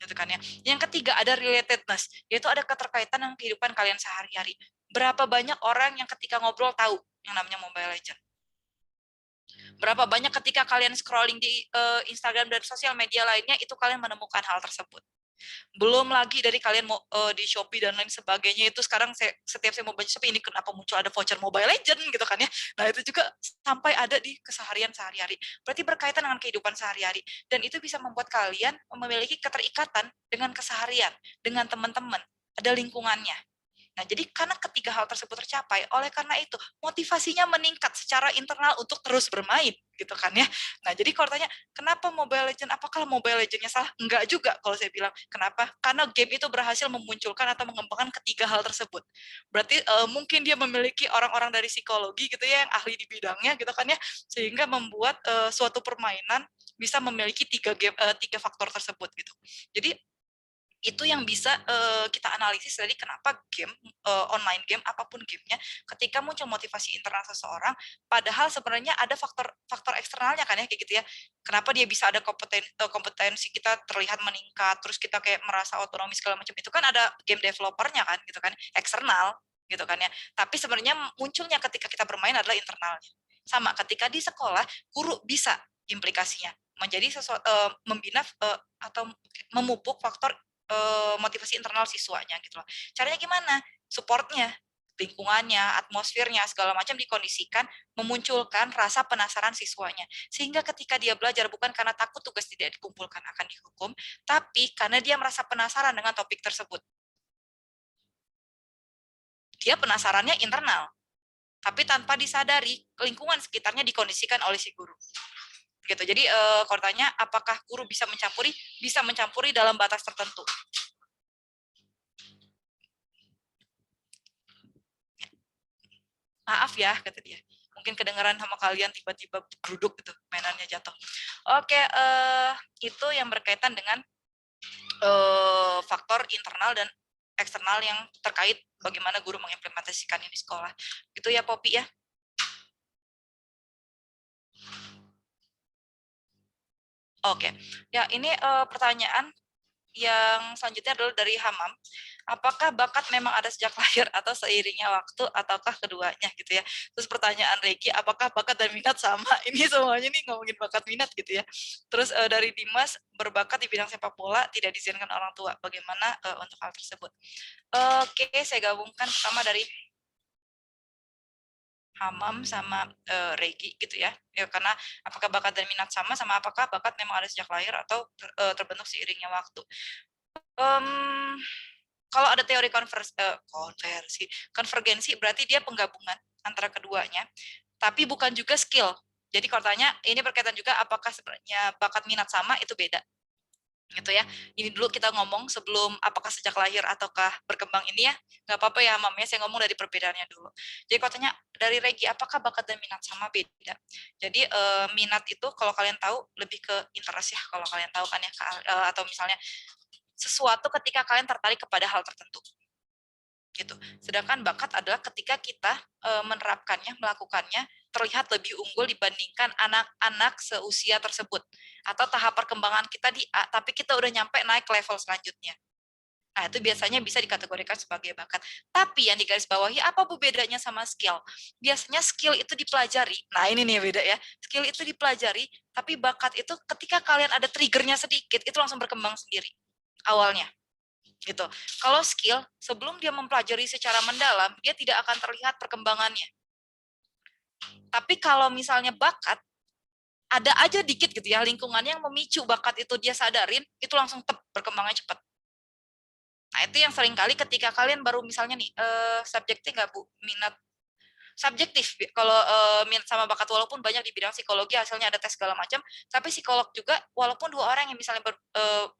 Gitu kan ya. Yang ketiga ada relatedness, yaitu ada keterkaitan dengan kehidupan kalian sehari-hari. Berapa banyak orang yang ketika ngobrol tahu yang namanya Mobile Legends? Berapa banyak ketika kalian scrolling di Instagram dan sosial media lainnya, itu kalian menemukan hal tersebut. Belum lagi dari kalian di Shopee dan lain sebagainya, itu sekarang setiap saya mau belanja Shopee, ini kenapa muncul ada voucher Mobile Legends gitu kan ya. Nah itu juga sampai ada di keseharian sehari-hari. Berarti berkaitan dengan kehidupan sehari-hari. Dan itu bisa membuat kalian memiliki keterikatan dengan keseharian, dengan teman-teman, ada lingkungannya. Nah, jadi karena ketiga hal tersebut tercapai, oleh karena itu motivasinya meningkat secara internal untuk terus bermain, gitu kan ya. Nah, jadi kalau tanya, kenapa Mobile Legends? Apakah Mobile Legends-nya salah? Enggak juga kalau saya bilang. Kenapa? Karena game itu berhasil memunculkan atau mengembangkan ketiga hal tersebut. Berarti mungkin dia memiliki orang-orang dari psikologi gitu ya, yang ahli di bidangnya gitu kan ya, sehingga membuat suatu permainan bisa memiliki tiga faktor tersebut gitu. Jadi itu yang bisa kita analisis dari kenapa game online game apapun gamenya, ketika muncul motivasi internal seseorang, padahal sebenarnya ada faktor eksternalnya kan ya, kayak gitu ya. Kenapa dia bisa ada kompetensi kita terlihat meningkat, terus kita kayak merasa otonomi segala macam, itu kan ada game developernya kan gitu kan, eksternal gitu kan ya. Tapi sebenarnya munculnya ketika kita bermain adalah internalnya. Sama ketika di sekolah, guru bisa implikasinya menjadi membina atau memupuk faktor motivasi internal siswanya gitu loh. Caranya gimana? Supportnya, lingkungannya, atmosfernya, segala macam dikondisikan memunculkan rasa penasaran siswanya. Sehingga ketika dia belajar bukan karena takut tugas tidak dikumpulkan akan dihukum, tapi karena dia merasa penasaran dengan topik tersebut. Dia penasarannya internal, tapi tanpa disadari lingkungan sekitarnya dikondisikan oleh si guru. Gitu. Jadi kalau tanya apakah guru bisa mencampuri dalam batas tertentu. Maaf ya, kata dia. Mungkin kedengaran sama kalian tiba-tiba geruduk gitu, mainannya jatuh. Oke, itu yang berkaitan dengan faktor internal dan eksternal yang terkait bagaimana guru mengimplementasikannya di sekolah. Gitu ya, Poppy ya. Oke, ya ini pertanyaan yang selanjutnya adalah dari Hamam. Apakah bakat memang ada sejak lahir atau seiringnya waktu ataukah keduanya gitu ya. Terus pertanyaan Regi, apakah bakat dan minat sama? Ini semuanya nih ngomongin bakat minat gitu ya. Terus dari Dimas, berbakat di bidang sepak bola tidak diizinkan orang tua. Bagaimana untuk hal tersebut? Oke, saya gabungkan pertama dari Hamam sama Regi gitu ya. Ya karena apakah bakat dan minat sama apakah bakat memang ada sejak lahir atau terbentuk seiringnya waktu. Kalau ada teori konvergensi berarti dia penggabungan antara keduanya, tapi bukan juga skill. Jadi kalau tanya ini berkaitan juga apakah sebenarnya bakat minat sama, itu beda. Gitu ya. Ini dulu kita ngomong sebelum apakah sejak lahir ataukah berkembang ini ya. Nggak apa-apa ya Mam ya, saya ngomong dari perbedaannya dulu. Jadi kalau tanya dari Regi apakah bakat dan minat sama, beda. Jadi minat itu kalau kalian tahu lebih ke interest ya, kalau kalian tahu kan ya, atau misalnya sesuatu ketika kalian tertarik kepada hal tertentu. Gitu. Sedangkan bakat adalah ketika kita menerapkannya, melakukannya terlihat lebih unggul dibandingkan anak-anak seusia tersebut, atau tahap perkembangan kita di A, tapi kita udah nyampe naik level selanjutnya. Nah, itu biasanya bisa dikategorikan sebagai bakat. Tapi yang digarisbawahi, apa bedanya sama skill? Biasanya skill itu dipelajari. Nah, ini nih beda ya. Skill itu dipelajari, tapi bakat itu ketika kalian ada triggernya sedikit, itu langsung berkembang sendiri awalnya. Gitu. Kalau skill, sebelum dia mempelajari secara mendalam, dia tidak akan terlihat perkembangannya. Tapi kalau misalnya bakat, ada aja dikit gitu ya, lingkungannya yang memicu bakat itu dia sadarin, itu langsung berkembangnya cepat. Nah, itu yang sering kali ketika kalian baru misalnya nih, subjektif nggak Bu? Minat subjektif kalau minat sama bakat, walaupun banyak di bidang psikologi hasilnya ada tes segala macam, tapi psikolog juga walaupun dua orang yang misalnya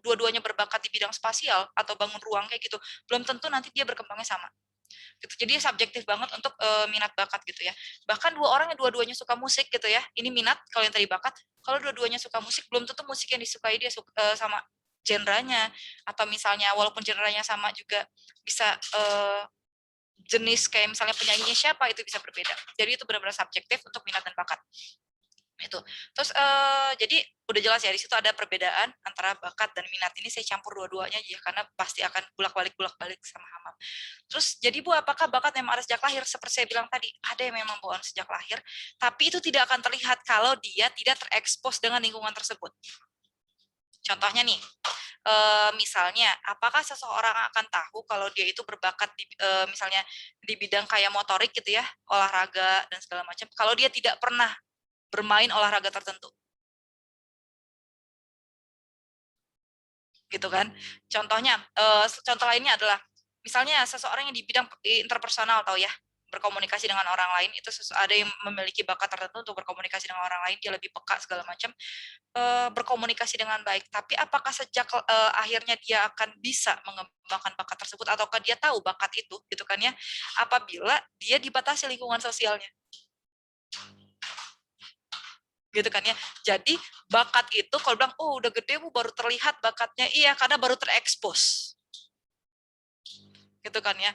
dua-duanya berbakat di bidang spasial atau bangun ruang kayak gitu, belum tentu nanti dia berkembangnya sama. Gitu. Jadi subjektif banget untuk minat bakat gitu ya. Bahkan dua orang yang dua-duanya suka musik gitu ya, ini minat kalau yang tadi bakat. Kalau dua-duanya suka musik, belum tentu musik yang disukai dia sama genrenya, atau misalnya walaupun genrenya sama juga bisa jenis kayak misalnya penyanyinya siapa itu bisa berbeda. Jadi itu benar-benar subjektif untuk minat dan bakat. Itu. Terus jadi udah jelas ya di situ ada perbedaan antara bakat dan minat. Ini saya campur dua-duanya aja karena pasti akan bolak-balik sama Hamam. Terus jadi Bu, apakah bakat memang ada sejak lahir? Seperti saya bilang tadi, ada yang memang bawaan sejak lahir, tapi itu tidak akan terlihat kalau dia tidak terekspos dengan lingkungan tersebut. Contohnya nih, misalnya, apakah seseorang akan tahu kalau dia itu berbakat di, misalnya di bidang kayak motorik gitu ya, olahraga dan segala macam, kalau dia tidak pernah bermain olahraga tertentu, gitu kan? Contohnya, contoh lainnya adalah, misalnya seseorang yang di bidang interpersonal tahu ya, berkomunikasi dengan orang lain, itu ada yang memiliki bakat tertentu untuk berkomunikasi dengan orang lain, dia lebih peka segala macam, berkomunikasi dengan baik. Tapi apakah sejak akhirnya dia akan bisa mengembangkan bakat tersebut, ataukah dia tahu bakat itu, gitu kan ya? Apabila dia dibatasi lingkungan sosialnya, gitu kan ya. Jadi bakat itu kalau bilang, oh udah gede Bu baru terlihat bakatnya, iya karena baru terekspos, gitu kan ya.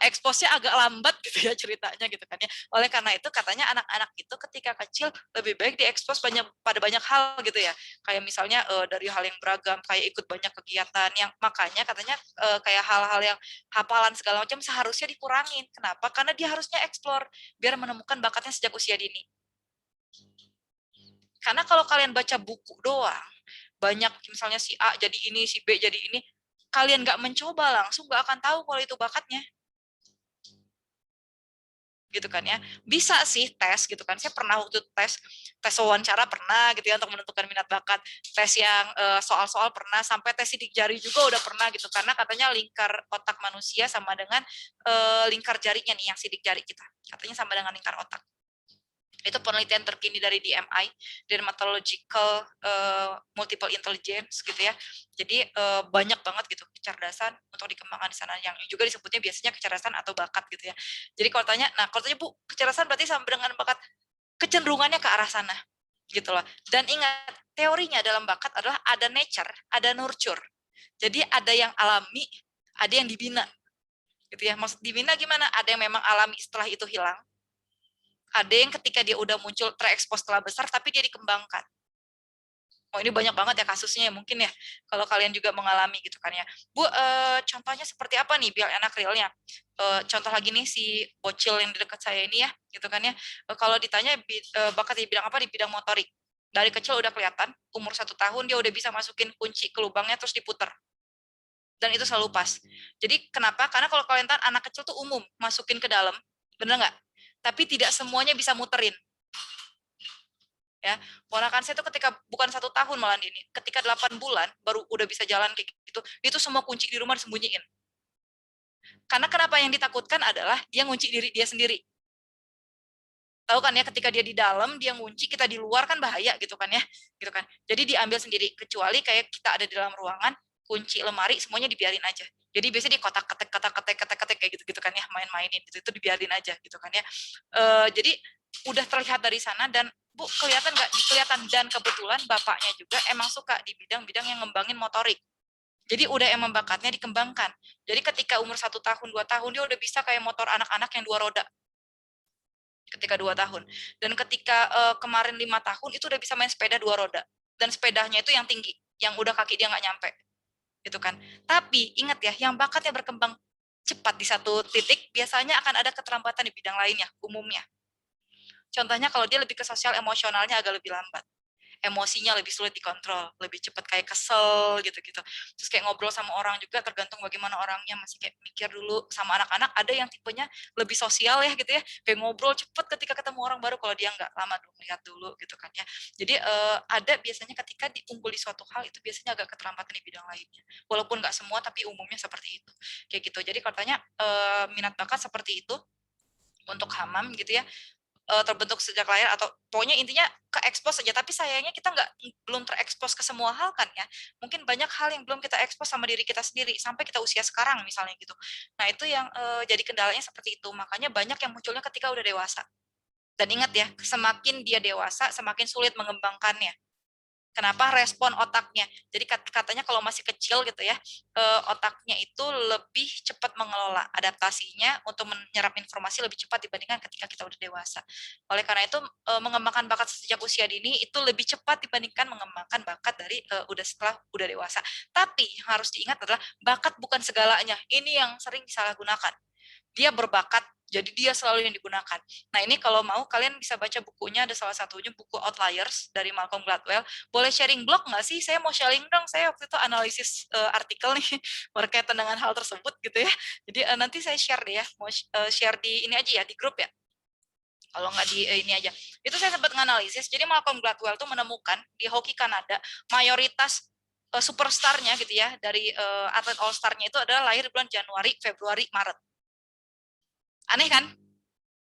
Eksposnya agak lambat gitu ya ceritanya gitu kan ya. Oleh karena itu katanya anak-anak itu ketika kecil lebih baik diekspos pada banyak hal gitu ya. Kayak misalnya dari hal yang beragam, kayak ikut banyak kegiatan yang makanya katanya kayak hal-hal yang hafalan segala macam seharusnya dikurangin. Kenapa? Karena dia harusnya eksplor biar menemukan bakatnya sejak usia dini. Karena kalau kalian baca buku doang, banyak misalnya si A jadi ini, si B jadi ini, kalian nggak mencoba langsung nggak akan tahu kalau itu bakatnya. Gitu kan ya, bisa sih tes gitu kan, saya pernah waktu tes wawancara pernah gitu ya untuk menentukan minat bakat, tes yang soal-soal pernah, sampai tes sidik jari juga udah pernah gitu, karena katanya lingkar otak manusia sama dengan lingkar jarinya nih yang sidik jari kita, katanya sama dengan lingkar otak. Itu penelitian terkini dari DMI, Dermatological Multiple Intelligence gitu ya. Jadi banyak banget gitu kecerdasan untuk dikembangkan di sana, yang juga disebutnya biasanya kecerdasan atau bakat gitu ya. Jadi kalau tanya Bu, kecerdasan berarti sama dengan bakat, kecenderungannya ke arah sana gitu loh. Dan ingat, teorinya dalam bakat adalah ada nature, ada nurture. Jadi ada yang alami, ada yang dibina. Gitu ya. Maksud dibina gimana? Ada yang memang alami setelah itu hilang. Ada yang ketika dia udah muncul terekspos setelah besar tapi dia dikembangkan. Oh ini banyak banget ya kasusnya ya mungkin ya kalau kalian juga mengalami gitu kan ya. Bu, contohnya seperti apa nih biar enak realnya? Contoh lagi nih si bocil yang di dekat saya ini ya gitu kan ya. Kalau ditanya bakat di bidang apa, di bidang motorik. Dari kecil udah kelihatan, umur 1 tahun dia udah bisa masukin kunci ke lubangnya terus diputer. Dan itu selalu pas. Jadi kenapa? Karena kalau kalian tahu anak kecil tuh umum masukin ke dalam, bener nggak? Tapi tidak semuanya bisa muterin. Ya, ponakan saya itu ketika bukan 1 tahun malah ini, ketika 8 bulan baru udah bisa jalan kayak gitu, itu semua kunci di rumah disembunyiin. Karena kenapa yang ditakutkan adalah dia ngunci diri dia sendiri. Tahu kan ya, ketika dia di dalam dia ngunci, kita di luar kan bahaya gitu kan ya, gitu kan. Jadi diambil sendiri, kecuali kayak kita ada di dalam ruangan, kunci lemari semuanya dibiarin aja. Jadi biasanya di kotak-ketik kayak gitu kan ya, main-mainin itu dibiarin aja gitu kan ya. Jadi udah terlihat dari sana dan Bu, kelihatan nggak? Kelihatan, dan kebetulan bapaknya juga emang suka di bidang-bidang yang ngembangin motorik. Jadi udah emang bakatnya dikembangkan. Jadi ketika umur 1 tahun, 2 tahun, dia udah bisa kayak motor anak-anak yang 2 roda. Ketika 2 tahun. Dan ketika kemarin 5 tahun, itu udah bisa main sepeda 2 roda. Dan sepedanya itu yang tinggi, yang udah kaki dia nggak nyampe. Gitu kan. Tapi ingat ya, yang bakatnya berkembang cepat di satu titik, biasanya akan ada keterlambatan di bidang lainnya, umumnya. Contohnya kalau dia lebih ke sosial, emosionalnya agak lebih lambat. Emosinya lebih sulit dikontrol, lebih cepat kayak kesel gitu-gitu. Terus kayak ngobrol sama orang juga tergantung bagaimana orangnya, masih kayak mikir dulu. Sama anak-anak ada yang tipenya lebih sosial ya gitu ya, kayak ngobrol cepet ketika ketemu orang baru, kalau dia nggak lama dulu lihat dulu gitu kan ya. Jadi ada biasanya ketika diunggul di suatu hal itu biasanya agak keterlambatan di bidang lainnya. Walaupun nggak semua tapi umumnya seperti itu. Kayak gitu. Jadi kalau tanya minat bakat seperti itu untuk Hamam gitu ya, terbentuk sejak lahir atau pokoknya intinya ke expose saja, tapi sayangnya kita belum terekspos ke semua hal kan ya, mungkin banyak hal yang belum kita ekspos sama diri kita sendiri sampai kita usia sekarang misalnya gitu. Nah itu yang jadi kendalanya seperti itu, makanya banyak yang munculnya ketika udah dewasa. Dan ingat ya, semakin dia dewasa semakin sulit mengembangkannya. Kenapa? Respon otaknya. Jadi katanya kalau masih kecil gitu ya, otaknya itu lebih cepat mengelola adaptasinya untuk menyerap informasi lebih cepat dibandingkan ketika kita udah dewasa. Oleh karena itu mengembangkan bakat sejak usia dini itu lebih cepat dibandingkan mengembangkan bakat dari setelah udah dewasa. Tapi yang harus diingat adalah bakat bukan segalanya. Ini yang sering disalahgunakan. Dia berbakat, jadi dia selalu yang digunakan. Nah ini kalau mau kalian bisa baca bukunya, ada salah satunya buku Outliers dari Malcolm Gladwell. Boleh sharing blog nggak sih? Saya mau sharing dong, saya waktu itu analisis artikel nih berkaitan dengan hal tersebut gitu ya. Jadi nanti saya share deh ya, mau share di ini aja ya, di grup ya. Kalau nggak di ini aja. Itu saya sempat menganalisis, jadi Malcolm Gladwell tuh menemukan di hoki Kanada, mayoritas superstarnya gitu ya, dari atlet all-star-nya itu adalah lahir bulan Januari, Februari, Maret. Aneh kan?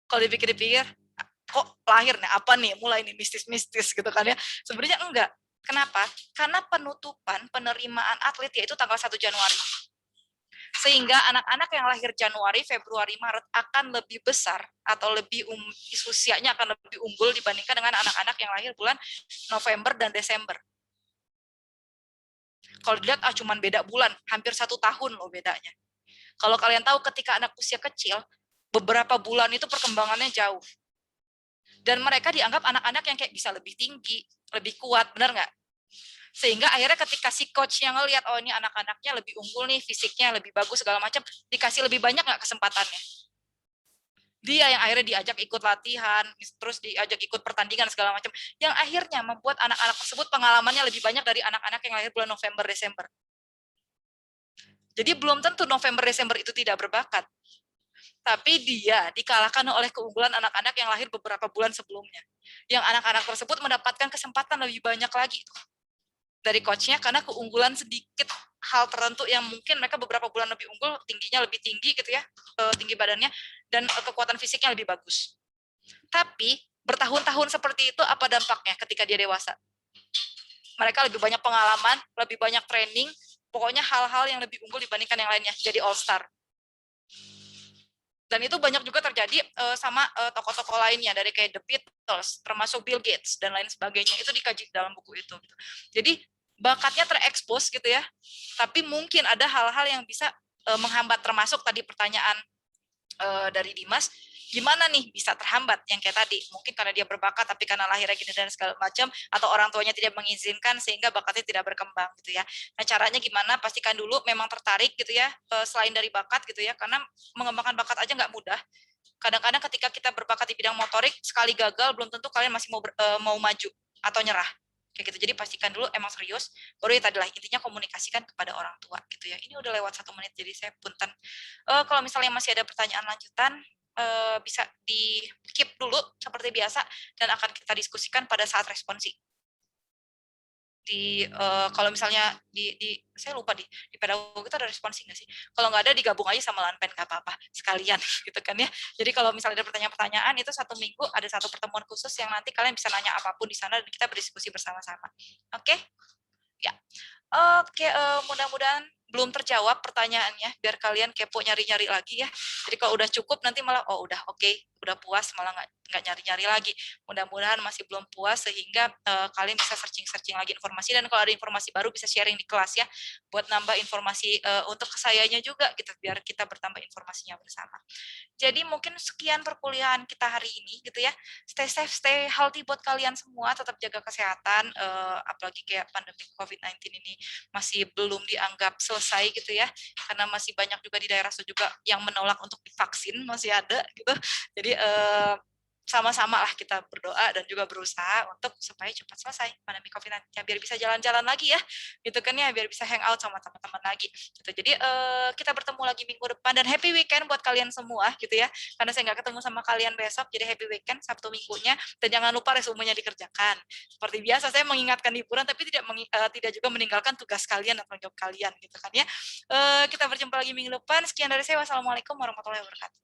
Kalau dipikir-pikir, kok lahir nih, apa nih, mulai nih mistis-mistis gitu kan ya. Sebenarnya enggak. Kenapa? Karena penutupan penerimaan atlet yaitu tanggal 1 Januari. Sehingga anak-anak yang lahir Januari, Februari, Maret akan lebih besar atau lebih usianya akan lebih unggul dibandingkan dengan anak-anak yang lahir bulan November dan Desember. Kalau dilihat cuman beda bulan, hampir 1 tahun loh bedanya. Kalau kalian tahu ketika anak usia kecil, beberapa bulan itu perkembangannya jauh. Dan mereka dianggap anak-anak yang kayak bisa lebih tinggi, lebih kuat, benar nggak? Sehingga akhirnya ketika si coach yang ngelihat, oh ini anak-anaknya lebih unggul nih, fisiknya lebih bagus, segala macam, dikasih lebih banyak nggak kesempatannya? Dia yang akhirnya diajak ikut latihan, terus diajak ikut pertandingan, segala macam, yang akhirnya membuat anak-anak tersebut pengalamannya lebih banyak dari anak-anak yang lahir bulan November, Desember. Jadi belum tentu November, Desember itu tidak berbakat. Tapi dia dikalahkan oleh keunggulan anak-anak yang lahir beberapa bulan sebelumnya. Yang anak-anak tersebut mendapatkan kesempatan lebih banyak lagi dari coachnya karena keunggulan sedikit hal tertentu yang mungkin mereka beberapa bulan lebih unggul, tingginya lebih tinggi gitu ya, tinggi badannya, dan kekuatan fisiknya lebih bagus. Tapi bertahun-tahun seperti itu apa dampaknya ketika dia dewasa? Mereka lebih banyak pengalaman, lebih banyak training, pokoknya hal-hal yang lebih unggul dibandingkan yang lainnya, jadi all-star. Dan itu banyak juga terjadi sama tokoh-tokoh lainnya, dari kayak The Beatles, termasuk Bill Gates, dan lain sebagainya. Itu dikaji dalam buku itu. Jadi bakatnya terekspos gitu ya, tapi mungkin ada hal-hal yang bisa menghambat, termasuk tadi pertanyaan dari Dimas, gimana nih bisa terhambat yang kayak tadi, mungkin karena dia berbakat tapi karena lahirnya gini dan segala macam, atau orang tuanya tidak mengizinkan sehingga bakatnya tidak berkembang gitu ya. Nah caranya gimana, pastikan dulu memang tertarik gitu ya, selain dari bakat gitu ya, karena mengembangkan bakat aja nggak mudah. Kadang-kadang ketika kita berbakat di bidang motorik, sekali gagal belum tentu kalian masih mau maju atau nyerah kayak gitu. Jadi pastikan dulu emang serius, baru ya tadilah intinya komunikasikan kepada orang tua gitu ya. Ini udah lewat 1 menit jadi saya punten. Kalau misalnya masih ada pertanyaan lanjutan, bisa di keep dulu seperti biasa dan akan kita diskusikan pada saat responsi. Kalau misalnya saya lupa di pedagog itu ada responsi nggak sih? Kalau nggak ada digabung aja sama Lanpen nggak apa-apa sekalian gitu kan ya. Jadi kalau misalnya ada pertanyaan-pertanyaan itu 1 minggu ada 1 pertemuan khusus yang nanti kalian bisa nanya apapun di sana dan kita berdiskusi bersama-sama. Oke? Ya. Oke, mudah-mudahan belum terjawab pertanyaannya biar kalian kepo nyari-nyari lagi ya. Jadi kalau udah cukup nanti malah udah oke, udah puas malah nggak nyari-nyari lagi. Mudah-mudahan masih belum puas sehingga kalian bisa searching lagi informasi, dan kalau ada informasi baru bisa sharing di kelas ya buat nambah informasi untuk ke sayanya juga gitu biar kita bertambah informasinya bersama. Jadi mungkin sekian perkuliahan kita hari ini gitu ya. Stay safe, stay healthy buat kalian semua, tetap jaga kesehatan, apalagi kayak pandemi COVID-19 ini masih belum dianggap selesai gitu ya, karena masih banyak juga di daerah juga yang menolak untuk divaksin, masih ada gitu. Jadi sama-sama lah kita berdoa dan juga berusaha untuk supaya cepat selesai pandemi COVID-19 ya, biar bisa jalan-jalan lagi ya gitu kan ya, biar bisa hang out sama teman-teman lagi gitu. Jadi kita bertemu lagi minggu depan dan happy weekend buat kalian semua gitu ya, karena saya nggak ketemu sama kalian besok, jadi happy weekend Sabtu minggunya, dan jangan lupa resumenya dikerjakan seperti biasa. Saya mengingatkan hiburan tapi tidak juga meninggalkan tugas kalian atau job kalian gitu kan ya. Kita berjumpa lagi minggu depan. Sekian dari saya, wassalamualaikum warahmatullahi wabarakatuh.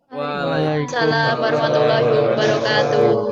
Waalaikumsalam warahmatullahi wabarakatuh.